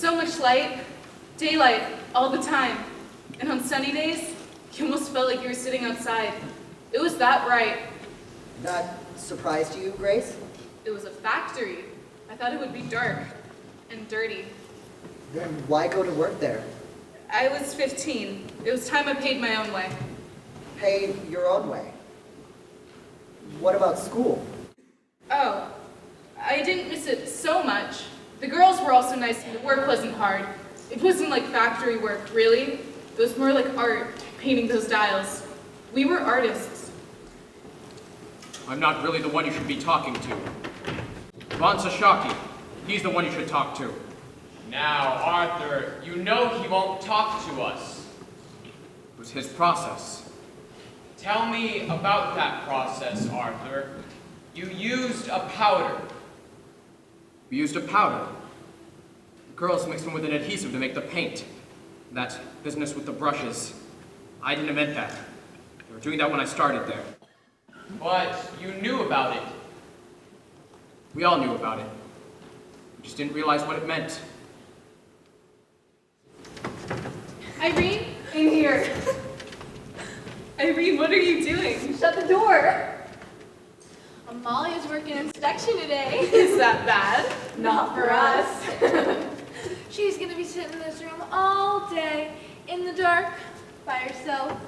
So much light, daylight, all the time. And on sunny days, you almost felt like you were sitting outside. It was that bright. That surprised you, Grace? It was a factory. I thought it would be dark and dirty. Then why go to work there? I was 15. It was time I paid my own way. Pay your own way. What about school? Oh, I didn't miss it so much. The girls were also nice and the work wasn't hard. It wasn't like factory work, really. It was more like art, painting those dials. We were artists. I'm not really the one you should be talking to. Von Sashaki, he's the one you should talk to. Now, Arthur, you know he won't talk to us. It was his process. Tell me about that process, Arthur. You used a powder. We used a powder. The girls mixed them with an adhesive to make the paint. That business with the brushes, I didn't invent that. They were doing that when I started there. But you knew about it. We all knew about it. We just didn't realize what it meant. Irene, in here. Irene, what are you doing? Shut the door. Amalia's working inspection today. Is that bad? Not for us. She's gonna be sitting in this room all day, in the dark, by herself,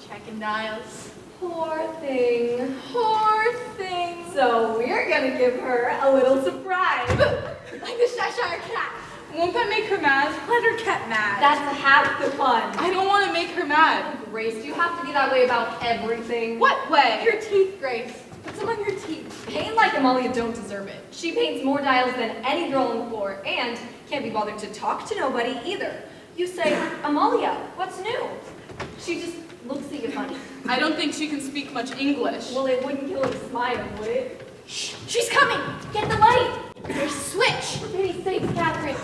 checking dials. Poor thing. Poor thing. So we're gonna give her a little surprise. Like the Cheshire Cat. Won't that make her mad? Let her get mad. That's half the fun. I don't want to make her mad. Grace, do you have to be that way about everything? What way? Your teeth, Grace. Put some on your teeth. Pain like Amalia don't deserve it. She paints more dials than any girl on the floor and can't be bothered to talk to nobody either. You say, Amalia, what's new? She just looks at you funny. I don't think she can speak much English. Well, it wouldn't kill her to smile, would it? Shh! She's coming! Get the light! There's switch! For pity's sakes, Catherine.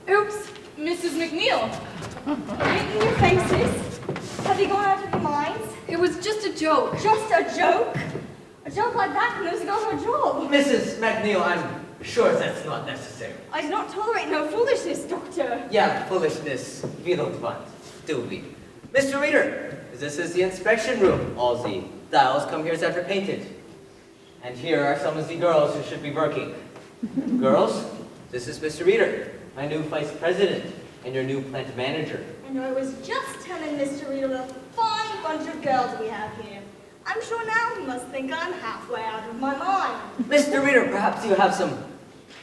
Oops, Mrs. McNeil. Right in your faces. Have you gone out of your minds? It was just a joke. Just a joke? A joke like that can lose a girl her job. Mrs. McNeil, I'm sure that's not necessary. I do not tolerate no foolishness, Doctor. Yeah, foolishness. Wir don't want. Do we? Mr. Reader, this is the inspection room. All the dials come here after painted. And here are some of the girls who should be working. Girls, this is Mr. Reader, my new vice president and your new plant manager. And I was just telling Mr. Reader what a fine bunch of girls we have here. I'm sure now he must think I'm halfway out of my mind. Mr. Reader, perhaps you have some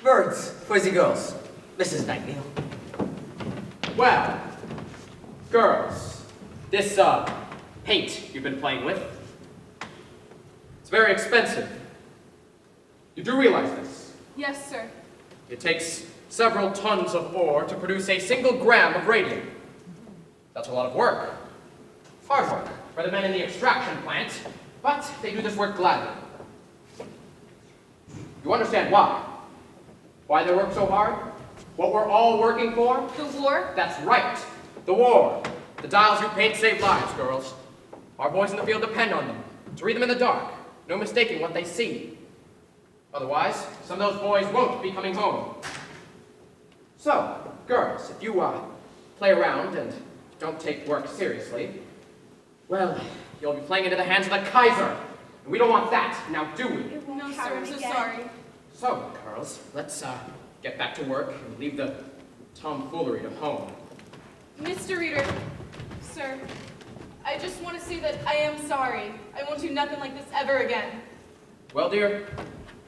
words for the girls. Mrs. McNeil. Well, girls, this, paint you've been playing with, it's very expensive. You do realize this? Yes, sir. It takes several tons of ore to produce a single gram of radium. That's a lot of work. Hard work for the men in the extraction plant, but they do this work gladly. You understand why? Why they work so hard? What we're all working for? The war? That's right. The war. The dials you paint save lives, girls. Our boys in the field depend on them to read them in the dark. No mistaking what they see. Otherwise, some of those boys won't be coming home. So, girls, if you play around and don't take work seriously, well, you'll be playing into the hands of the Kaiser. And we don't want that, now do we? No, sir, I'm so sorry. So, girls, let's get back to work and leave the tomfoolery to home. Mr. Reader, sir, I just want to say that I am sorry. I won't do nothing like this ever again. Well, dear,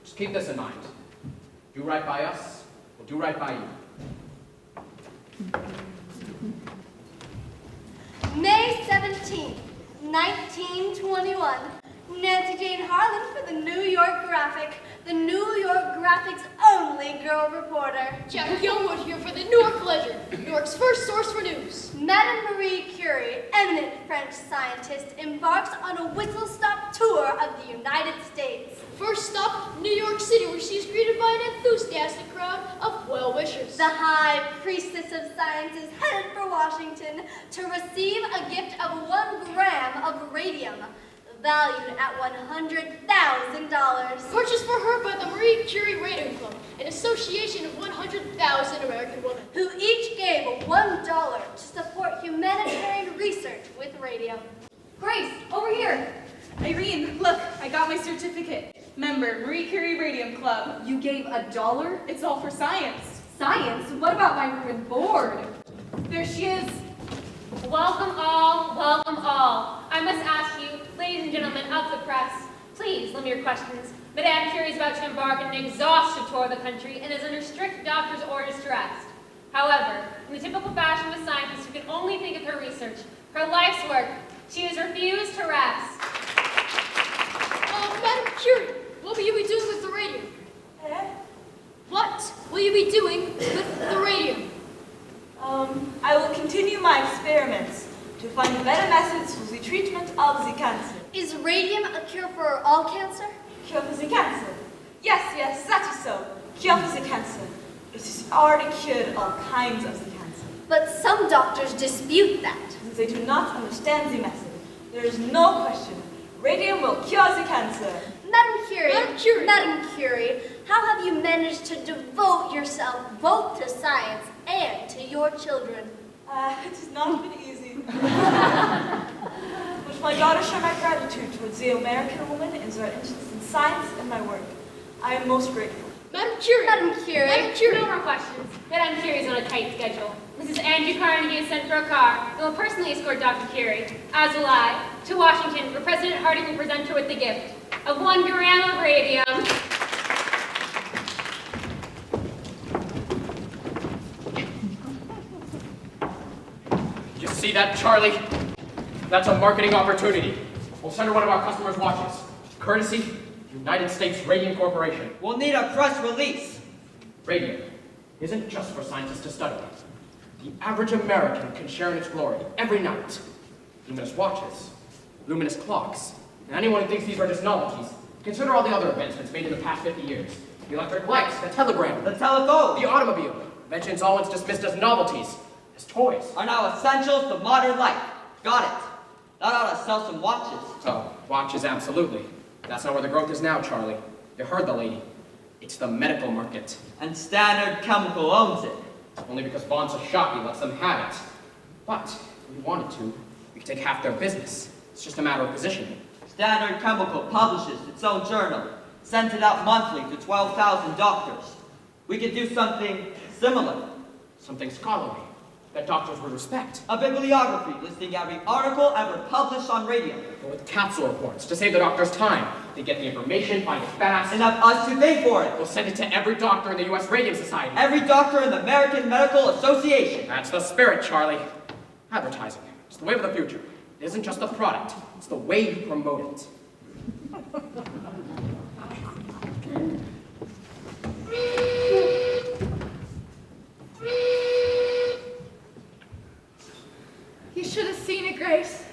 just keep this in mind. Do right by us, we'll do right by you. May 17th, 1921. Nancy Jane Harlan for the New York Graphic, the New York Graphic's only girl reporter. Jack Gilwood here for the Newark Ledger, New York's first source for news. Madame Marie Curie, eminent French scientist, embarks on a whistle-stop tour of the United States. First stop, New York City, where she's greeted by an enthusiastic crowd of well-wishers. The high priestess of science is headed for Washington to receive a gift of 1 gram of radium. valued at $100,000. Purchased for her by the Marie Curie Radium Club, an association of 100,000 American women. Who each gave $1 to support humanitarian research with radium. Grace, over here. Irene, look, I got my certificate. Member, Marie Curie Radium Club. You gave $1? It's all for science. Science? What about my room and board? There she is. Welcome all, welcome all. I must ask you, ladies and gentlemen of the press, please limit your questions. Madame Curie is about to embark on an exhaustive tour of the country and is under strict doctor's orders to rest. However, in the typical fashion of a scientist who can only think of her research, her life's work, she has refused to rest. Madam Curie, what will you be doing with the radium? What will you be doing with the radium? I will continue my experiments to find better methods for the treatment of the cancer. Is radium a cure for all cancer? Cure for the cancer? Yes, that is so. Cure for the cancer. It has already cured all kinds of the cancer. But some doctors dispute that. They do not understand the method. There is no question. Radium will cure the cancer. Madam Curie, Madam Curie. Madam Curie, how have you managed to devote yourself both to science and to your children? It has not been easy. But my daughter share my gratitude towards the American woman and their interest in science and my work. I am most grateful. Madam Curie. Madam Curie. Madame Curie, no more questions. Madame Curie is on a tight schedule. Mrs. Andrew Carnegie is sent for a car and will personally escort Dr. Curie, as will I, to Washington, where President Harding will present her with the gift of 1 gram of radium. You see that, Charlie? That's a marketing opportunity. We'll send her one of our customers' watches. Courtesy, United States Radium Corporation. We'll need a press release. Radium isn't just for scientists to study. The average American can share in its glory every night. Luminous watches, luminous clocks, and anyone who thinks these are just novelties, consider all the other advancements made in the past 50 years. The electric lights, the telegram, The telephone the automobile, inventions all once dismissed as novelties, as toys. are now essentials to modern life. Got it. Not how to sell some watches. Oh, watches, absolutely. That's not where the growth is now, Charlie. You heard the lady. It's the medical market. And Standard Chemical owns it. Only because Von Sashaki lets them have it. But, if we wanted to, we could take half their business. It's just a matter of positioning. Standard Chemical publishes its own journal, sends it out monthly to 12,000 doctors. We could do something similar. Something scholarly, that doctors would respect. A bibliography listing every article ever published on radio. But with capsule reports, to save the doctors time. They get the information, find it fast. And have us to pay for it. We'll send it to every doctor in the U.S. Radium Society. Every doctor in the American Medical Association. That's the spirit, Charlie. Advertising. It's the way of the future. It isn't just the product. It's the way you promote it. You should have seen it, Grace.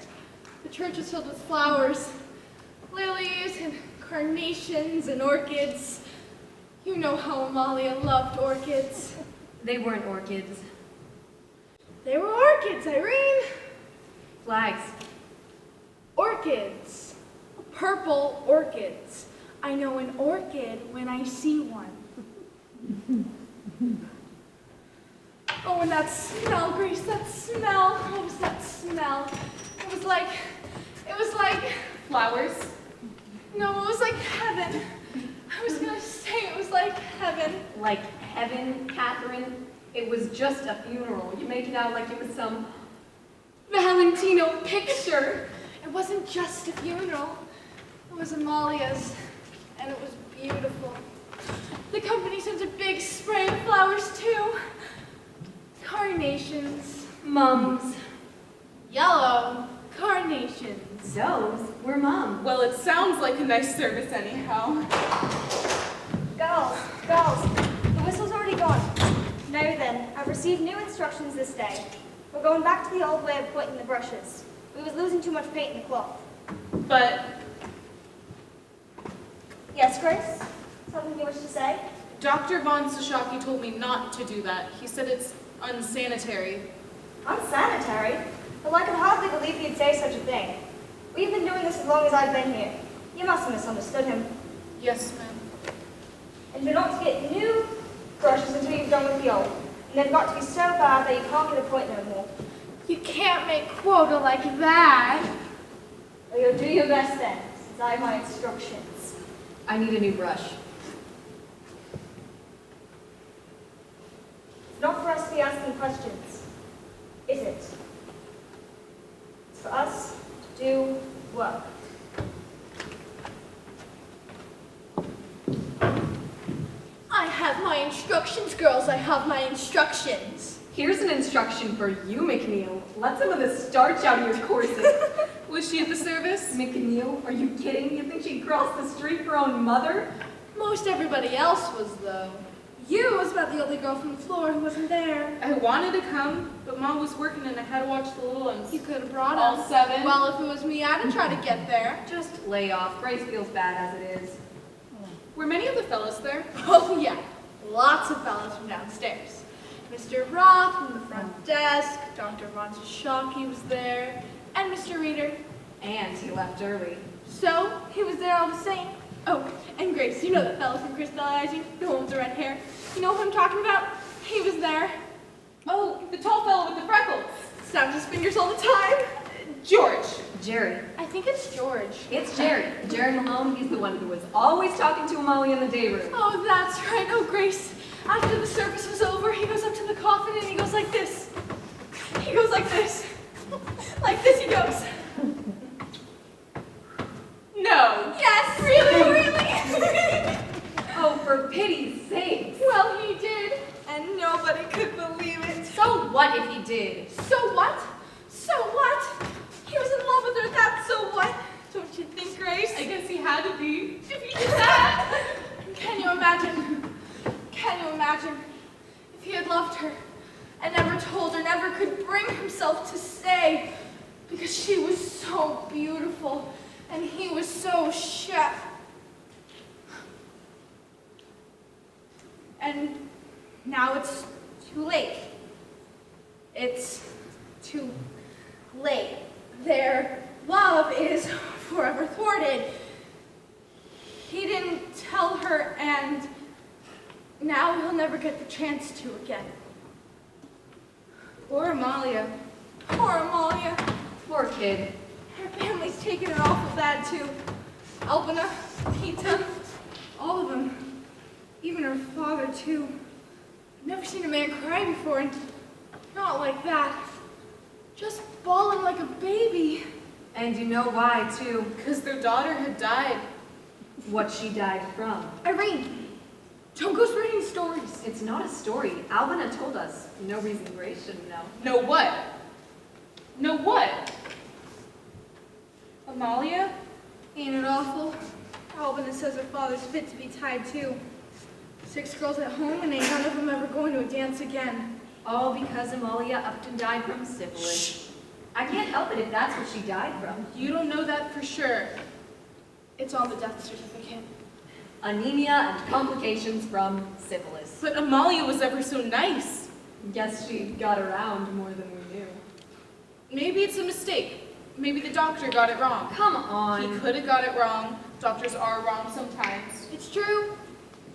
The church was filled with flowers. Lilies and carnations and orchids. You know how Amalia loved orchids. They weren't orchids. They were orchids, Irene. Flags. Orchids. Purple orchids. I know an orchid when I see one. Oh, and that smell, Grace, that smell. What was that smell? It was like Flowers. no, it was like heaven. I was gonna say it was like heaven. Like heaven, Catherine. It was just a funeral. You make it out like it was some... Valentino picture. It wasn't just a funeral. It was Amalia's, and it was beautiful. The company sent a big spray of flowers too. Carnations. Mums. Yellow. Carnations. Those were mums. Well, it sounds like a nice service anyhow. Girls, the whistle's already gone. Now then, I've received new instructions this day. We're going back to the old way of putting the brushes. We was losing too much paint in the cloth. But Yes, Grace? Something you wish to say? Dr. Von Sashaki told me not to do that. He said it's unsanitary. Unsanitary? Well, I could hardly believe you'd say such a thing. We've been doing this as long as I've been here. You must have misunderstood him. Yes, ma'am. And you're not to get new brushes until you've done with the old. And they've got to be so bad that you can't get a point no more. You can't make quota like that. Well, you'll do your best then, since I have my instructions. I need a new brush. It's not for us to be asking questions, is it? It's for us to do work. I have my instructions, girls. I have my instructions. Here's an instruction for you, McNeil. Let some of the starch out of your corsets. Was she at the service? McNeil, are you kidding? You think she'd cross the street for her own mother? Most everybody else was, though. You was about the only girl from the floor who wasn't there. I wanted to come, but Mom was working and I had to watch the little ones. You could have brought All us. 7. Well, if it was me, I'd have tried to get there. Just lay off. Grace feels bad as it is. Were many of the fellas there? Oh, yeah. Lots of fellas from downstairs. Mr. Roth from the front desk, Dr. Von Shockey was there, and Mr. Reader. And he left early. So, he was there all the same. Oh, and Grace, you know that fellow from Crystallizing? The one with the red hair. You know who I'm talking about? He was there. Oh, the tall fellow with the freckles. Snapped his fingers all the time. George. Jerry. I think it's George. It's Jerry. Jerry Malone, he's the one who was always talking to Molly in the day room. Oh, that's right. Oh, Grace. After the service was over, he goes up to the coffin and he goes like this. He goes like this. Like this he goes. No. Yes, really. Oh, for pity's sake. Well, he did, and nobody could believe it. So what if he did? So what? So what? He was in love with her, that's so what? Don't you think, Grace? I guess he had to be if he did that. Can you imagine? Can you imagine if he had loved her and never told her, never could bring himself to say, because she was so beautiful and he was so chef. And now it's too late. It's too late. Their love is forever thwarted. He didn't tell her, and now he'll never get the chance to again. Poor Amalia. Poor Amalia. Poor kid. Her family's taken it awful bad, too. Albina, Pita, all of them. Even her father, too. I've never seen a man cry before, and not like that. Just bawling like a baby. And you know why, too. Because their daughter had died. What she died from. Irene, don't go spreading stories. It's not a story. Albina told us. No reason Grace shouldn't know. Know what? Know what? Amalia? Ain't it awful? Albina says her father's fit to be tied, too. 6 girls at home, and ain't none of them ever going to a dance again. All because Amalia Upton died from syphilis. Shh. I can't help it if that's what she died from. You don't know that for sure. It's on the death certificate. Anemia and complications from syphilis. But Amalia was ever so nice. Guess she got around more than we knew. Maybe it's a mistake. Maybe the doctor got it wrong. Come on. He could have got it wrong. Doctors are wrong sometimes. It's true.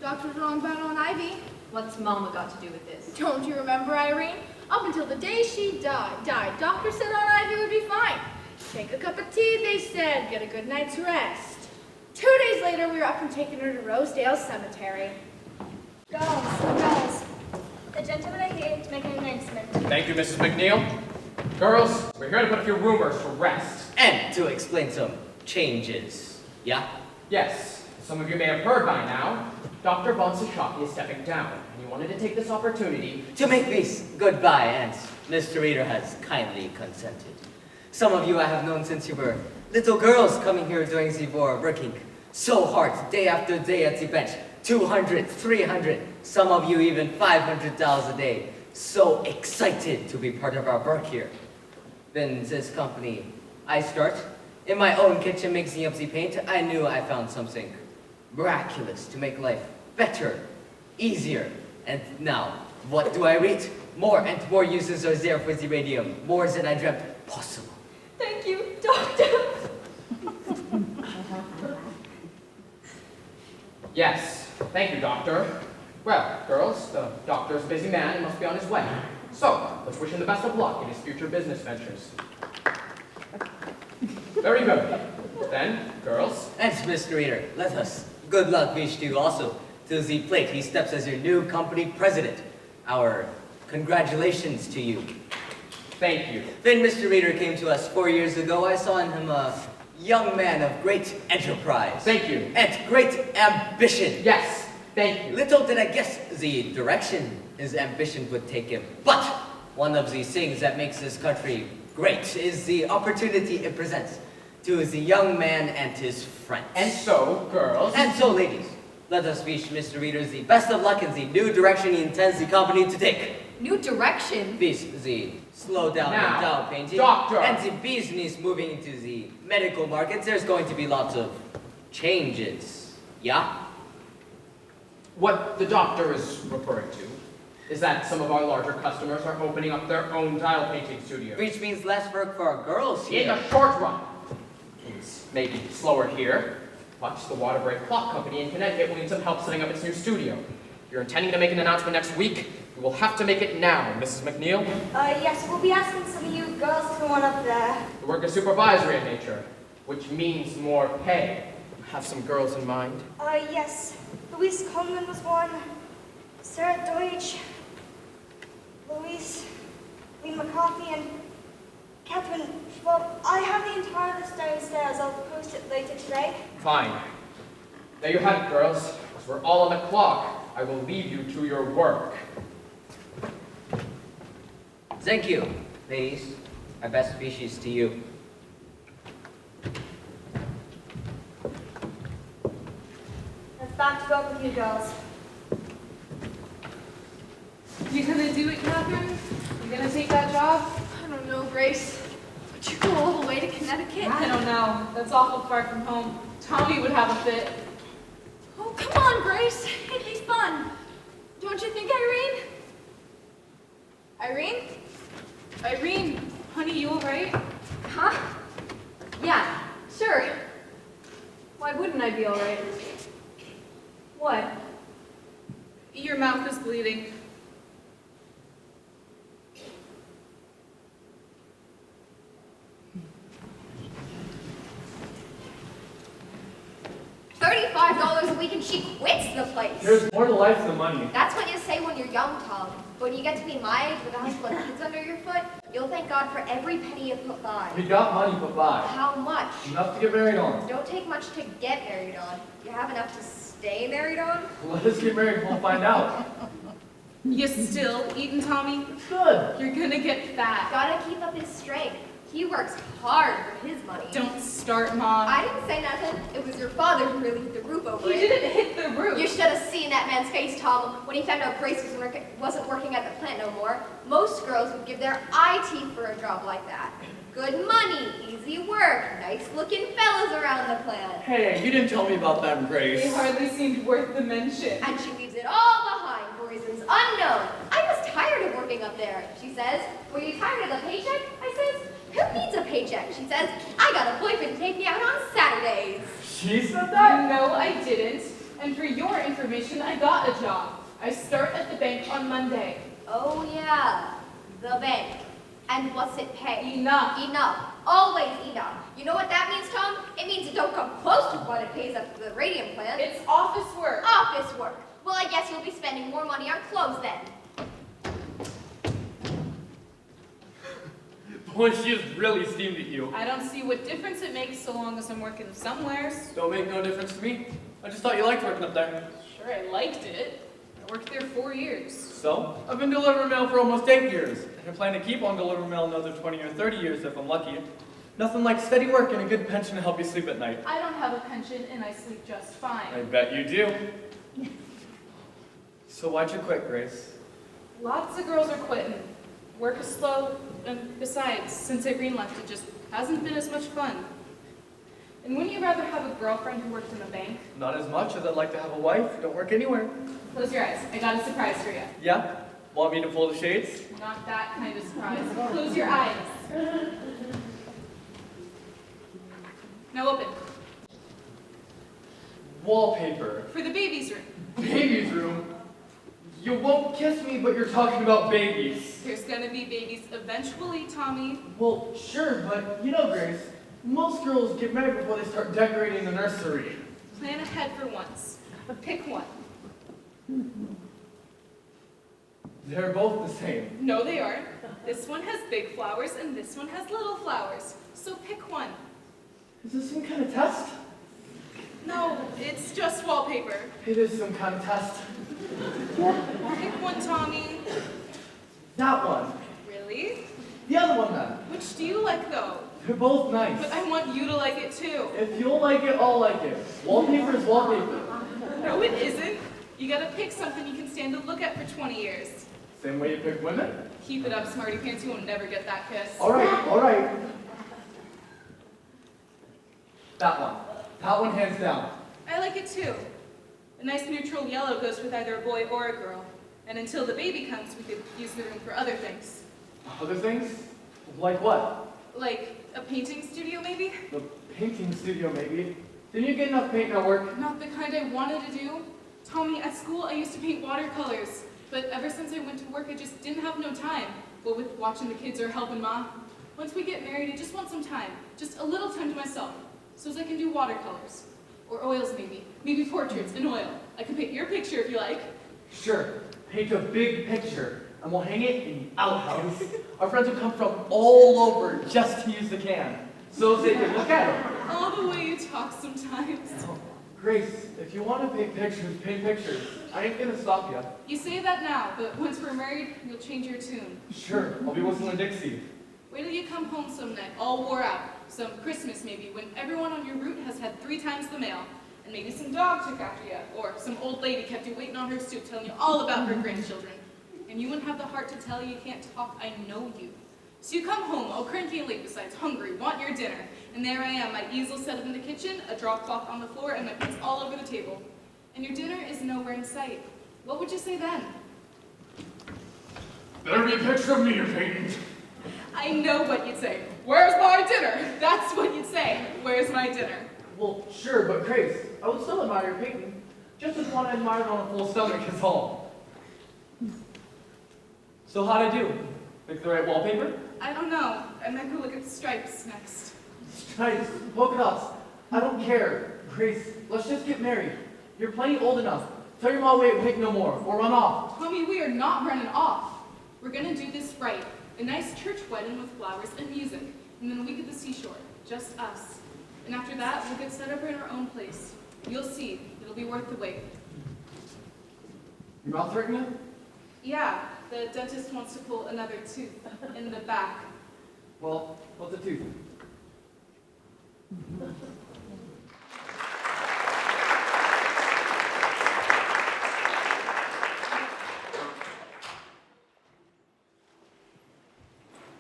Doctor's wrong about Aunt Ivy. What's Mama got to do with this? Don't you remember, Irene? Up until the day she died, doctor said Aunt Ivy would be fine. Take a cup of tea, they said, get a good night's rest. 2 days later, we were up and taking her to Rosedale Cemetery. Girls, the gentlemen are here to make an announcement. Thank you, Mrs. McNeil. Girls, we're here to put a few rumors to rest. And to explain some changes. Yeah? Yes, some of you may have heard by now, Dr. Von Sashaki is stepping down, and he wanted to take this opportunity To make this goodbye, and Mr. Reader has kindly consented. Some of you I have known since you were little girls coming here during the war, working so hard day after day at the bench. 200, 300, some of you even $500 a day. So excited to be part of our work here. Then this company, I start. In my own kitchen mixing up the paint, I knew I found something miraculous to make life better, easier. And now, what do I read? More and more uses are there for the radium, more than I dreamt possible. Thank you, Doctor. Yes, thank you, Doctor. Well, girls, the doctor is a busy man and must be on his way. So, let's wish him the best of luck in his future business ventures. Very good. Then, girls. And Mr. Reader, let us good luck wish to you also. To the plate, he steps as your new company president. Our congratulations to you. Thank you. When Mr. Reader came to us 4 years ago, I saw in him a young man of great enterprise. Thank you. And great ambition. Yes, thank you. Little did I guess the direction his ambition would take him. But one of the things that makes this country great is the opportunity it presents to the young man and his friends. And so, girls. And so, ladies, let us wish Mr. Reader the best of luck in the new direction he intends the company to take. New direction? This, the slow down Now, and down painting. Doctor. And the business moving into the medical markets, there's going to be lots of changes. Yeah? What the doctor is referring to is that some of our larger customers are opening up their own tile painting studios. Which means less work for our girls here. In the short run. It's maybe slower here, but the Water Break Clock Company in Connecticut will need some help setting up its new studio. If you're intending to make an announcement next week, you will have to make it now, Mrs. McNeil. Yes, we'll be asking some of you girls to go on up there. The work is supervisory in nature, which means more pay. Have some girls in mind. Yes. Louise Coleman was one. Sarah Deutsch. Louise Lee McCarthy and Catherine Schwab. I have the entire list downstairs. I'll post it later today. Fine. There you have it, girls. As we're all on the clock, I will leave you to your work. Thank you, ladies. Our best wishes to you. It's back to work with you girls. You gonna do it, Catherine? You gonna take that job? I don't know, Grace. Would you go all the way to Connecticut? I don't know. That's awful far from home. Tommy would have a fit. Oh, come on, Grace. It'd be fun. Don't you think, Irene? Irene? Irene, honey, you alright? Huh? Yeah, sure. Why wouldn't I be all right? What? Your mouth is bleeding. $35 a week and she quits the place. There's more to life than money. That's what you say when you're young, Tom. But when you get to be my age with a high school and kids under your foot, you'll thank God for every penny you put by. We got money put by. How much? Enough to get married on. Don't take much to get married on. You have enough to stay married on? Let us get married and we'll find out. You still eating, Tommy? Good. You're gonna get fat. Gotta keep up his strength. He works hard for his money. Don't start, Mom. I didn't say nothing. It was your father who really hit the roof over He it. didn't hit the roof. You should have seen that man's face, Tom, when he found out Grace wasn't working at the plant no more. Most girls would give their eye teeth for a job like that. Good money, easy work, nice-looking fellas around the plant. Hey, you didn't tell me about them, Grace. They hardly seemed worth the mention. And she leaves it all behind for reasons unknown. I was tired of working up there, she says. Were you tired of the paycheck? I says, who needs a paycheck? She says, I got a boyfriend to take me out on Saturdays. She said that? No, I didn't. And for your information, I got a job. I start at the bank on Monday. Oh yeah, the bank. And what's it pay? Enough. Enough. Always enough. You know what that means, Tom? It means it don't come close to what it pays at the radium plant. It's office work. Office work. Well, I guess you'll be spending more money on clothes then. Boy, she is really steamed at you. I don't see what difference it makes so long as I'm working somewheres. Don't make no difference to me. I just thought you liked working up there. Sure, I liked it. I worked there 4 years. So, I've been delivering mail for almost 8 years. And I plan to keep on delivering mail another 20 or 30 years if I'm lucky. Nothing like steady work and a good pension to help you sleep at night. I don't have a pension and I sleep just fine. I bet you do. So why'd you quit, Grace? Lots of girls are quitting. Work is slow, and besides, since Irene left, it just hasn't been as much fun. And wouldn't you rather have a girlfriend who worked in a bank? Not as much as I'd like to have a wife who don't work anywhere. Close your eyes. I got a surprise for you. Yeah? Want me to pull the shades? Not that kind of surprise. Close your eyes. Now open. Wallpaper. For the baby's room. Baby's room? You won't kiss me, but you're talking about babies. There's gonna be babies eventually, Tommy. Well, sure, but you know, Grace, most girls get married before they start decorating the nursery. Plan ahead for once. Pick one. They're both the same. No, they aren't. This one has big flowers and this one has little flowers. So pick one. Is this some kind of test? No, it's just wallpaper. It is some kind of test. Pick one, Tommy. That one. Really? The other one, then. Which do you like, though? They're both nice. But I want you to like it, too. If you'll like it, I'll like it. Wallpaper is wallpaper. No, it isn't. You gotta pick something you can stand to look at for 20 years. Same way you pick women? Keep it up, smarty pants. You will never get that kiss. All right. That one. That one, hands down. I like it, too. A nice neutral yellow goes with either a boy or a girl. And until the baby comes, we could use the room for other things. Other things? Like what? Like a painting studio, maybe? The painting studio, maybe. Didn't you get enough paint at work? Not the kind I wanted to do. Tommy, at school I used to paint watercolors. But ever since I went to work, I just didn't have no time. But with watching the kids or helping Mom, once we get married, I just want some time. Just a little time to myself. So as I can do watercolors. Or oils, maybe. Maybe portraits in oil. I can paint your picture if you like. Sure. Paint a big picture, and we'll hang it in the outhouse. Our friends will come from all over just to use the can, so they can look at it. Oh, the way you talk sometimes. Oh, Grace, if you want to paint pictures. I ain't gonna stop you. You say that now, but once we're married, you'll change your tune. Sure, I'll be whistling Dixie. Wait till you come home some night, all wore out. Some Christmas maybe, when everyone on your route has had 3 times the mail. And maybe some dog took after you, or some old lady kept you waiting on her stoop telling you all about her grandchildren. And you wouldn't have the heart to tell you can't talk, I know you. So you come home, all cranky and late besides, hungry, want your dinner. And there I am, my easel set up in the kitchen, a drop cloth on the floor, and my plates all over the table. And your dinner is nowhere in sight. What would you say then? Better be a picture of me you're painting. I know what you'd say. Where's my dinner? That's what you'd say. Where's my dinner? Well, sure, but Grace, I would still admire your painting, just as one I admired on a full stomach is all. So how'd I do? Pick the right wallpaper? I don't know. I might go look at the stripes next. Stripes, polka dots, I don't care. Grace, let's just get married. You're plenty old enough. Tell your mom wait no more, or run off. Tommy, we are not running off. We're gonna do this right. A nice church wedding with flowers and music, and then a week at the seashore, just us. And after that, we'll get set up in our own place. You'll see, it'll be worth the wait. Your mouth hurting you? Yeah, the dentist wants to pull another tooth in the back. Well, what's a tooth?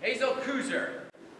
Hazel Kuzer.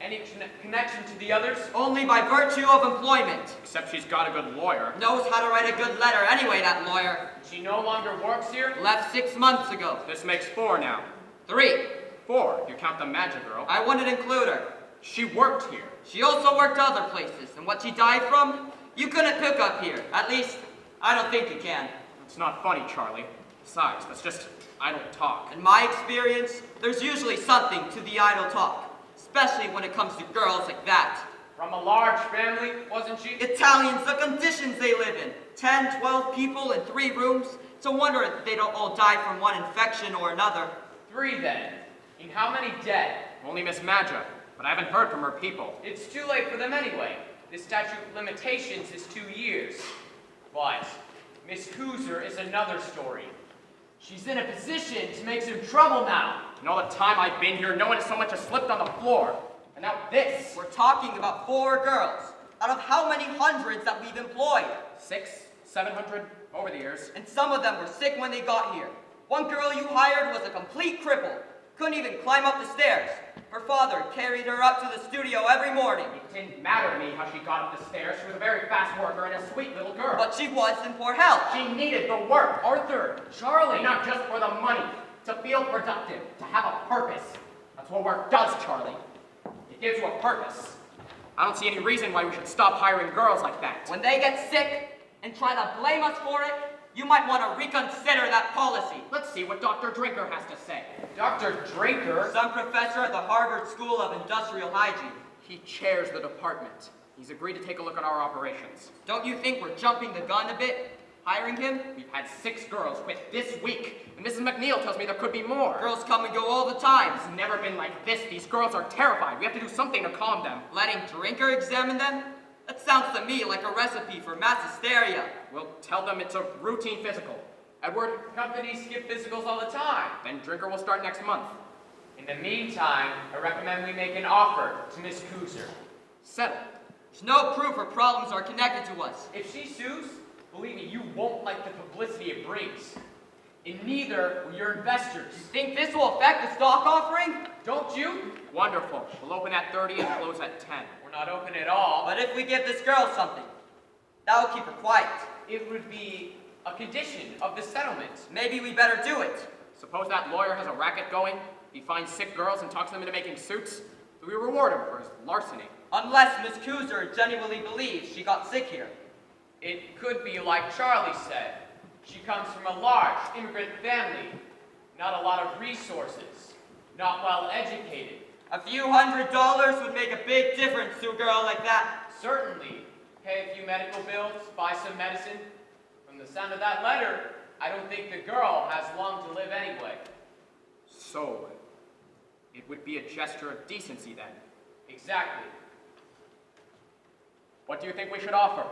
Any connection to the others? Only by virtue of employment. Except she's got a good lawyer. Knows how to write a good letter anyway, that lawyer. She no longer works here? Left 6 months ago. This makes 4 now. 3. 4, if you count the magic girl. I wouldn't include her. She worked here. She also worked other places, and what she died from, you couldn't pick up here. At least, I don't think you can. It's not funny, Charlie. Besides, that's just idle talk. In my experience, there's usually something to the idle talk. Especially when it comes to girls like that. From a large family, wasn't she? Italians, the conditions they live in. 10, 12 people in 3 rooms. It's a wonder that they don't all die from one infection or another. 3 then. And how many dead? Only Miss Madja, but I haven't heard from her people. It's too late for them anyway. The statute of limitations is 2 years. But Miss Kuzer is another story. She's in a position to make some trouble now. And all the time I've been here, no one has so much as slipped on the floor. And now this. We're talking about 4 girls. Out of how many hundreds that we've employed? 600, 700 over the years. And some of them were sick when they got here. One girl you hired was a complete cripple. Couldn't even climb up the stairs. Her father carried her up to the studio every morning. It didn't matter to me how she got up the stairs. She was a very fast worker and a sweet little girl. But she was in poor health. She needed the work. Arthur, Charlie, not just for the money. To feel productive, to have a purpose. That's what work does, Charlie. It gives you a purpose. I don't see any reason why we should stop hiring girls like that. When they get sick, and try to blame us for it, you might want to reconsider that policy. Let's see what Dr. Drinker has to say. Dr. Drinker? Some professor at the Harvard School of Industrial Hygiene. He chairs the department. He's agreed to take a look at our operations. Don't you think we're jumping the gun a bit? Hiring him? We've had 6 girls quit this week, and Mrs. McNeil tells me there could be more. Girls come and go all the time. It's never been like this. These girls are terrified. We have to do something to calm them. Letting Drinker examine them? That sounds to me like a recipe for mass hysteria. We'll tell them it's a routine physical. Edward? Companies skip physicals all the time. Then Drinker will start next month. In the meantime, I recommend we make an offer to Miss Kuzer. Settle. There's no proof her problems are connected to us. If she sues, believe me, you won't like the publicity it brings. And neither will your investors. You think this will affect the stock offering? Don't you? Wonderful. We'll open at 30 and close at 10. We're not open at all. But if we give this girl something, that will keep her quiet. It would be a condition of the settlement. Maybe we better do it. Suppose that lawyer has a racket going. He finds sick girls and talks them into making suits. So we reward him for his larceny. Unless Miss Kuzer genuinely believes she got sick here. It could be like Charlie said. She comes from a large immigrant family. Not a lot of resources. Not well educated. A few $100s would make a big difference to a girl like that. Certainly. Pay a few medical bills, buy some medicine. From the sound of that letter, I don't think the girl has long to live anyway. So, it would be a gesture of decency then. Exactly. What do you think we should offer?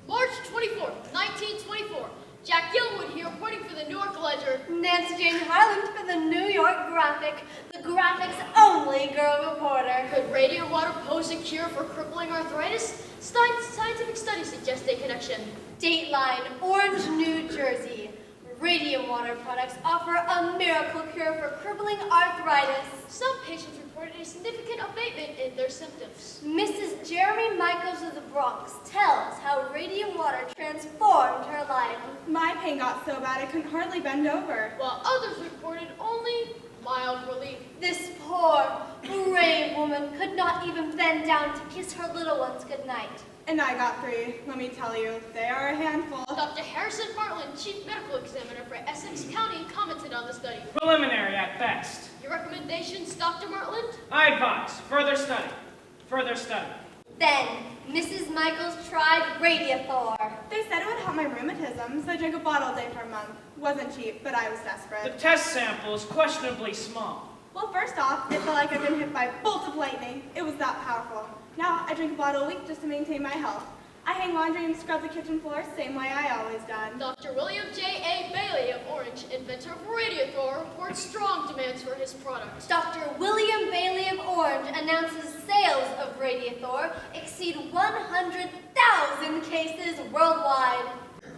March 24th, 1924. Jack Gilwood here, reporting for the New York Ledger. Nancy Jane Harlan for the New York Graphic, the Graphic's only girl reporter. Could radium water pose a cure for crippling arthritis? Scientific studies suggest a connection. Dateline, Orange, New Jersey. Radium water products offer a miracle cure for crippling arthritis. Some patients reported a significant abatement in their symptoms. Mrs. Jeremy Michaels of the Bronx tells how radium water transformed her life. My pain got so bad I couldn't hardly bend over. While others reported only mild relief. This poor, brave woman could not even bend down to kiss her little ones goodnight. And I got 3. Let me tell you, they are a handful. Dr. Harrison Martland, Chief Medical Examiner for Essex County, commented on the study. Preliminary at best. Your recommendations, Dr. Martland? I advise further study. Further study. Then, Mrs. Michaels tried Radiathor. They said it would help my rheumatism, so I drank a bottle a day for a month. Wasn't cheap, but I was desperate. The test sample is questionably small. Well, first off, it felt like I'd been hit by a bolt of lightning. It was that powerful. Now, I drink a bottle a week just to maintain my health. I hang laundry and scrub the kitchen floor, same way I always done. Dr. William J.A. Bailey of Orange, inventor of Radiathor, reports strong demands for his product. Dr. William Bailey of Orange announces sales of Radiathor exceed 100,000 cases worldwide.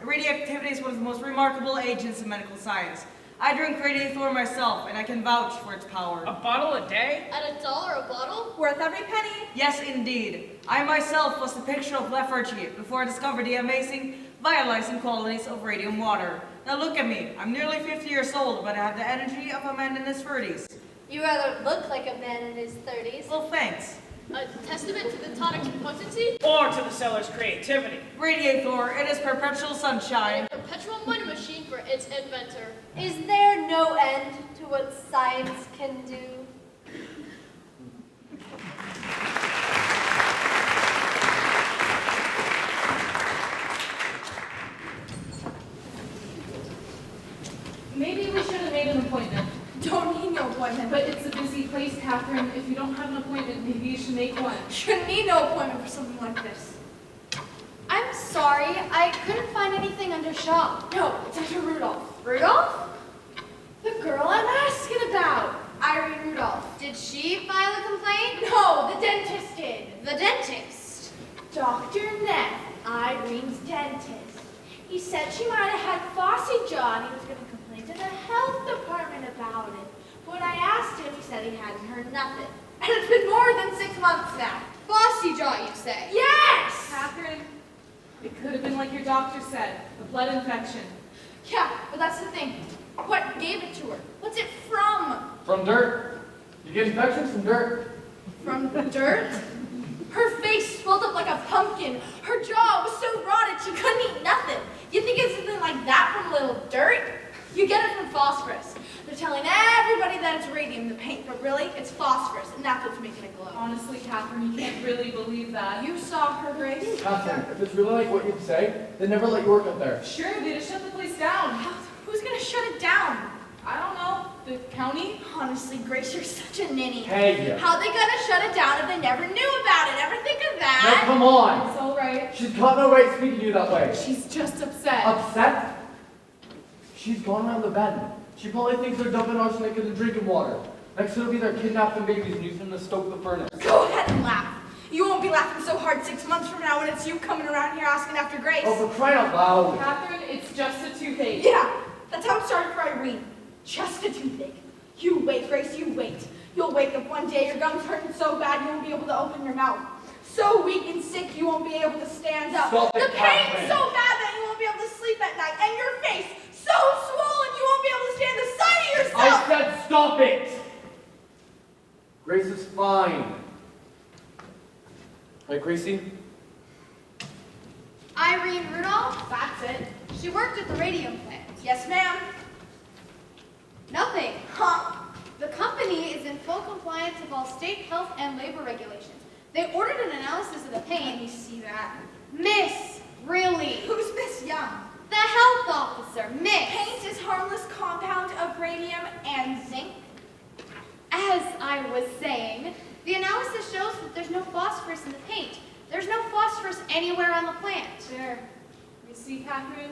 Radioactivity is one of the most remarkable agents in medical science. I drink Radiathor myself, and I can vouch for its power. A bottle a day? At $1 a bottle? Worth every penny. Yes, indeed. I myself was the picture of lethargy before I discovered the amazing vitalizing qualities of radium water. Now look at me. I'm nearly 50 years old, but I have the energy of a man in his 30s. You rather look like a man in his 30s. Well, thanks. A testament to the tonic's potency? Or to the seller's creativity. Radiathor, it is perpetual sunshine. A perpetual money machine for its inventor. Is there no end to what science can do? Maybe we should have made an appointment. Don't need no appointment. But it's a busy place, Catherine. If you don't have an appointment, maybe you should make one. Shouldn't need no appointment for something like this. I'm sorry, I couldn't find anything under Shaw. No, it's under Rudolph. Rudolph? The girl I'm asking about. Irene Rudolph. Did she file a complaint? No, the dentist did. The dentist. Dr. Neff, Irene's dentist. He said she might have had Fossy jaw and he was going to complain to the health department about it. When I asked him, he said he hadn't heard nothing. And it's been more than 6 months now. Fossy jaw, you say? Yes! Catherine, it could have been like your doctor said, a blood infection. Yeah, but that's the thing. What gave it to her? What's it from? From dirt. You get infections from dirt. From dirt? Her face swelled up like a pumpkin. Her jaw was so rotted she couldn't eat nothing. You think it's something like that from a little dirt? You get it from phosphorus. They're telling everybody that it's radium, the paint, but really, it's phosphorus, and that's what's making it glow. Honestly, Catherine, you can't really believe that. You saw her, Grace? Catherine, if it's really like what you say, then never let you work up there. Sure, they just shut the place down. Who's gonna shut it down? I don't know. The county? Honestly, Grace, you're such a ninny. Hey. How they gonna shut it down if they never knew about it? Ever think of that? Now come on. It's all right. She's got no right speaking to you that way. She's just upset. Upset? She's gone around the bend. She probably thinks they're dumping arsenic in the drinking water. Next it'll be they're kidnapping babies and using them to stoke the furnace. Go ahead and laugh. You won't be laughing so hard 6 months from now when it's you coming around here asking after Grace. Oh, for crying out loud. Catherine, it's just a toothache. Yeah, that's how it started for Irene. Just a toothache. You wait, Grace, you wait. You'll wake up one day, your gums hurting so bad you won't be able to open your mouth. So weak and sick you won't be able to stand up. Stop the it, pain's Catherine. so bad that you won't be able to sleep at night. And your face so swollen you won't be able to stand the sight of yourself. I said stop it! Grace is fine. Right, Gracie? Irene Rudolph, that's it. She worked at the radium plant. Yes, ma'am. Nothing. Huh? The company is in full compliance with all state health and labor regulations. They ordered an analysis of the paint. Can you see that? Miss, really? Who's Miss Young? The health officer, Miss. Paint is harmless compound of radium and zinc. As I was saying, the analysis shows that there's no phosphorus in the paint. There's no phosphorus anywhere on the plant. There. You see, Catherine?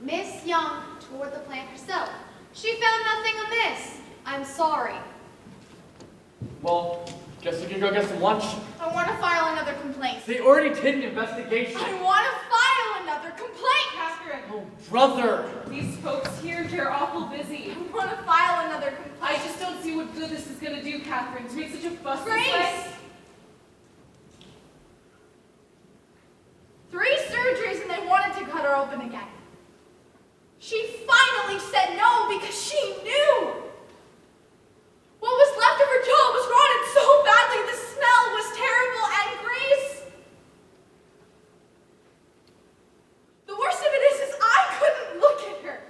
Miss Young toured the plant herself. She found nothing amiss. I'm sorry. Well, guess we can go get some lunch. I want to file another complaint. They already did an investigation. I want to file another complaint. Catherine. Oh, brother. These folks here, they're awful busy. I want to file another complaint. I just don't see what good this is going to do, Catherine, to make such a fuss this way. Grace! 3 surgeries and they wanted to cut her open again. She finally said no because she knew. What was left of her jaw was rotted so badly the smell was terrible, and Grace... The worst of it is I couldn't look at her.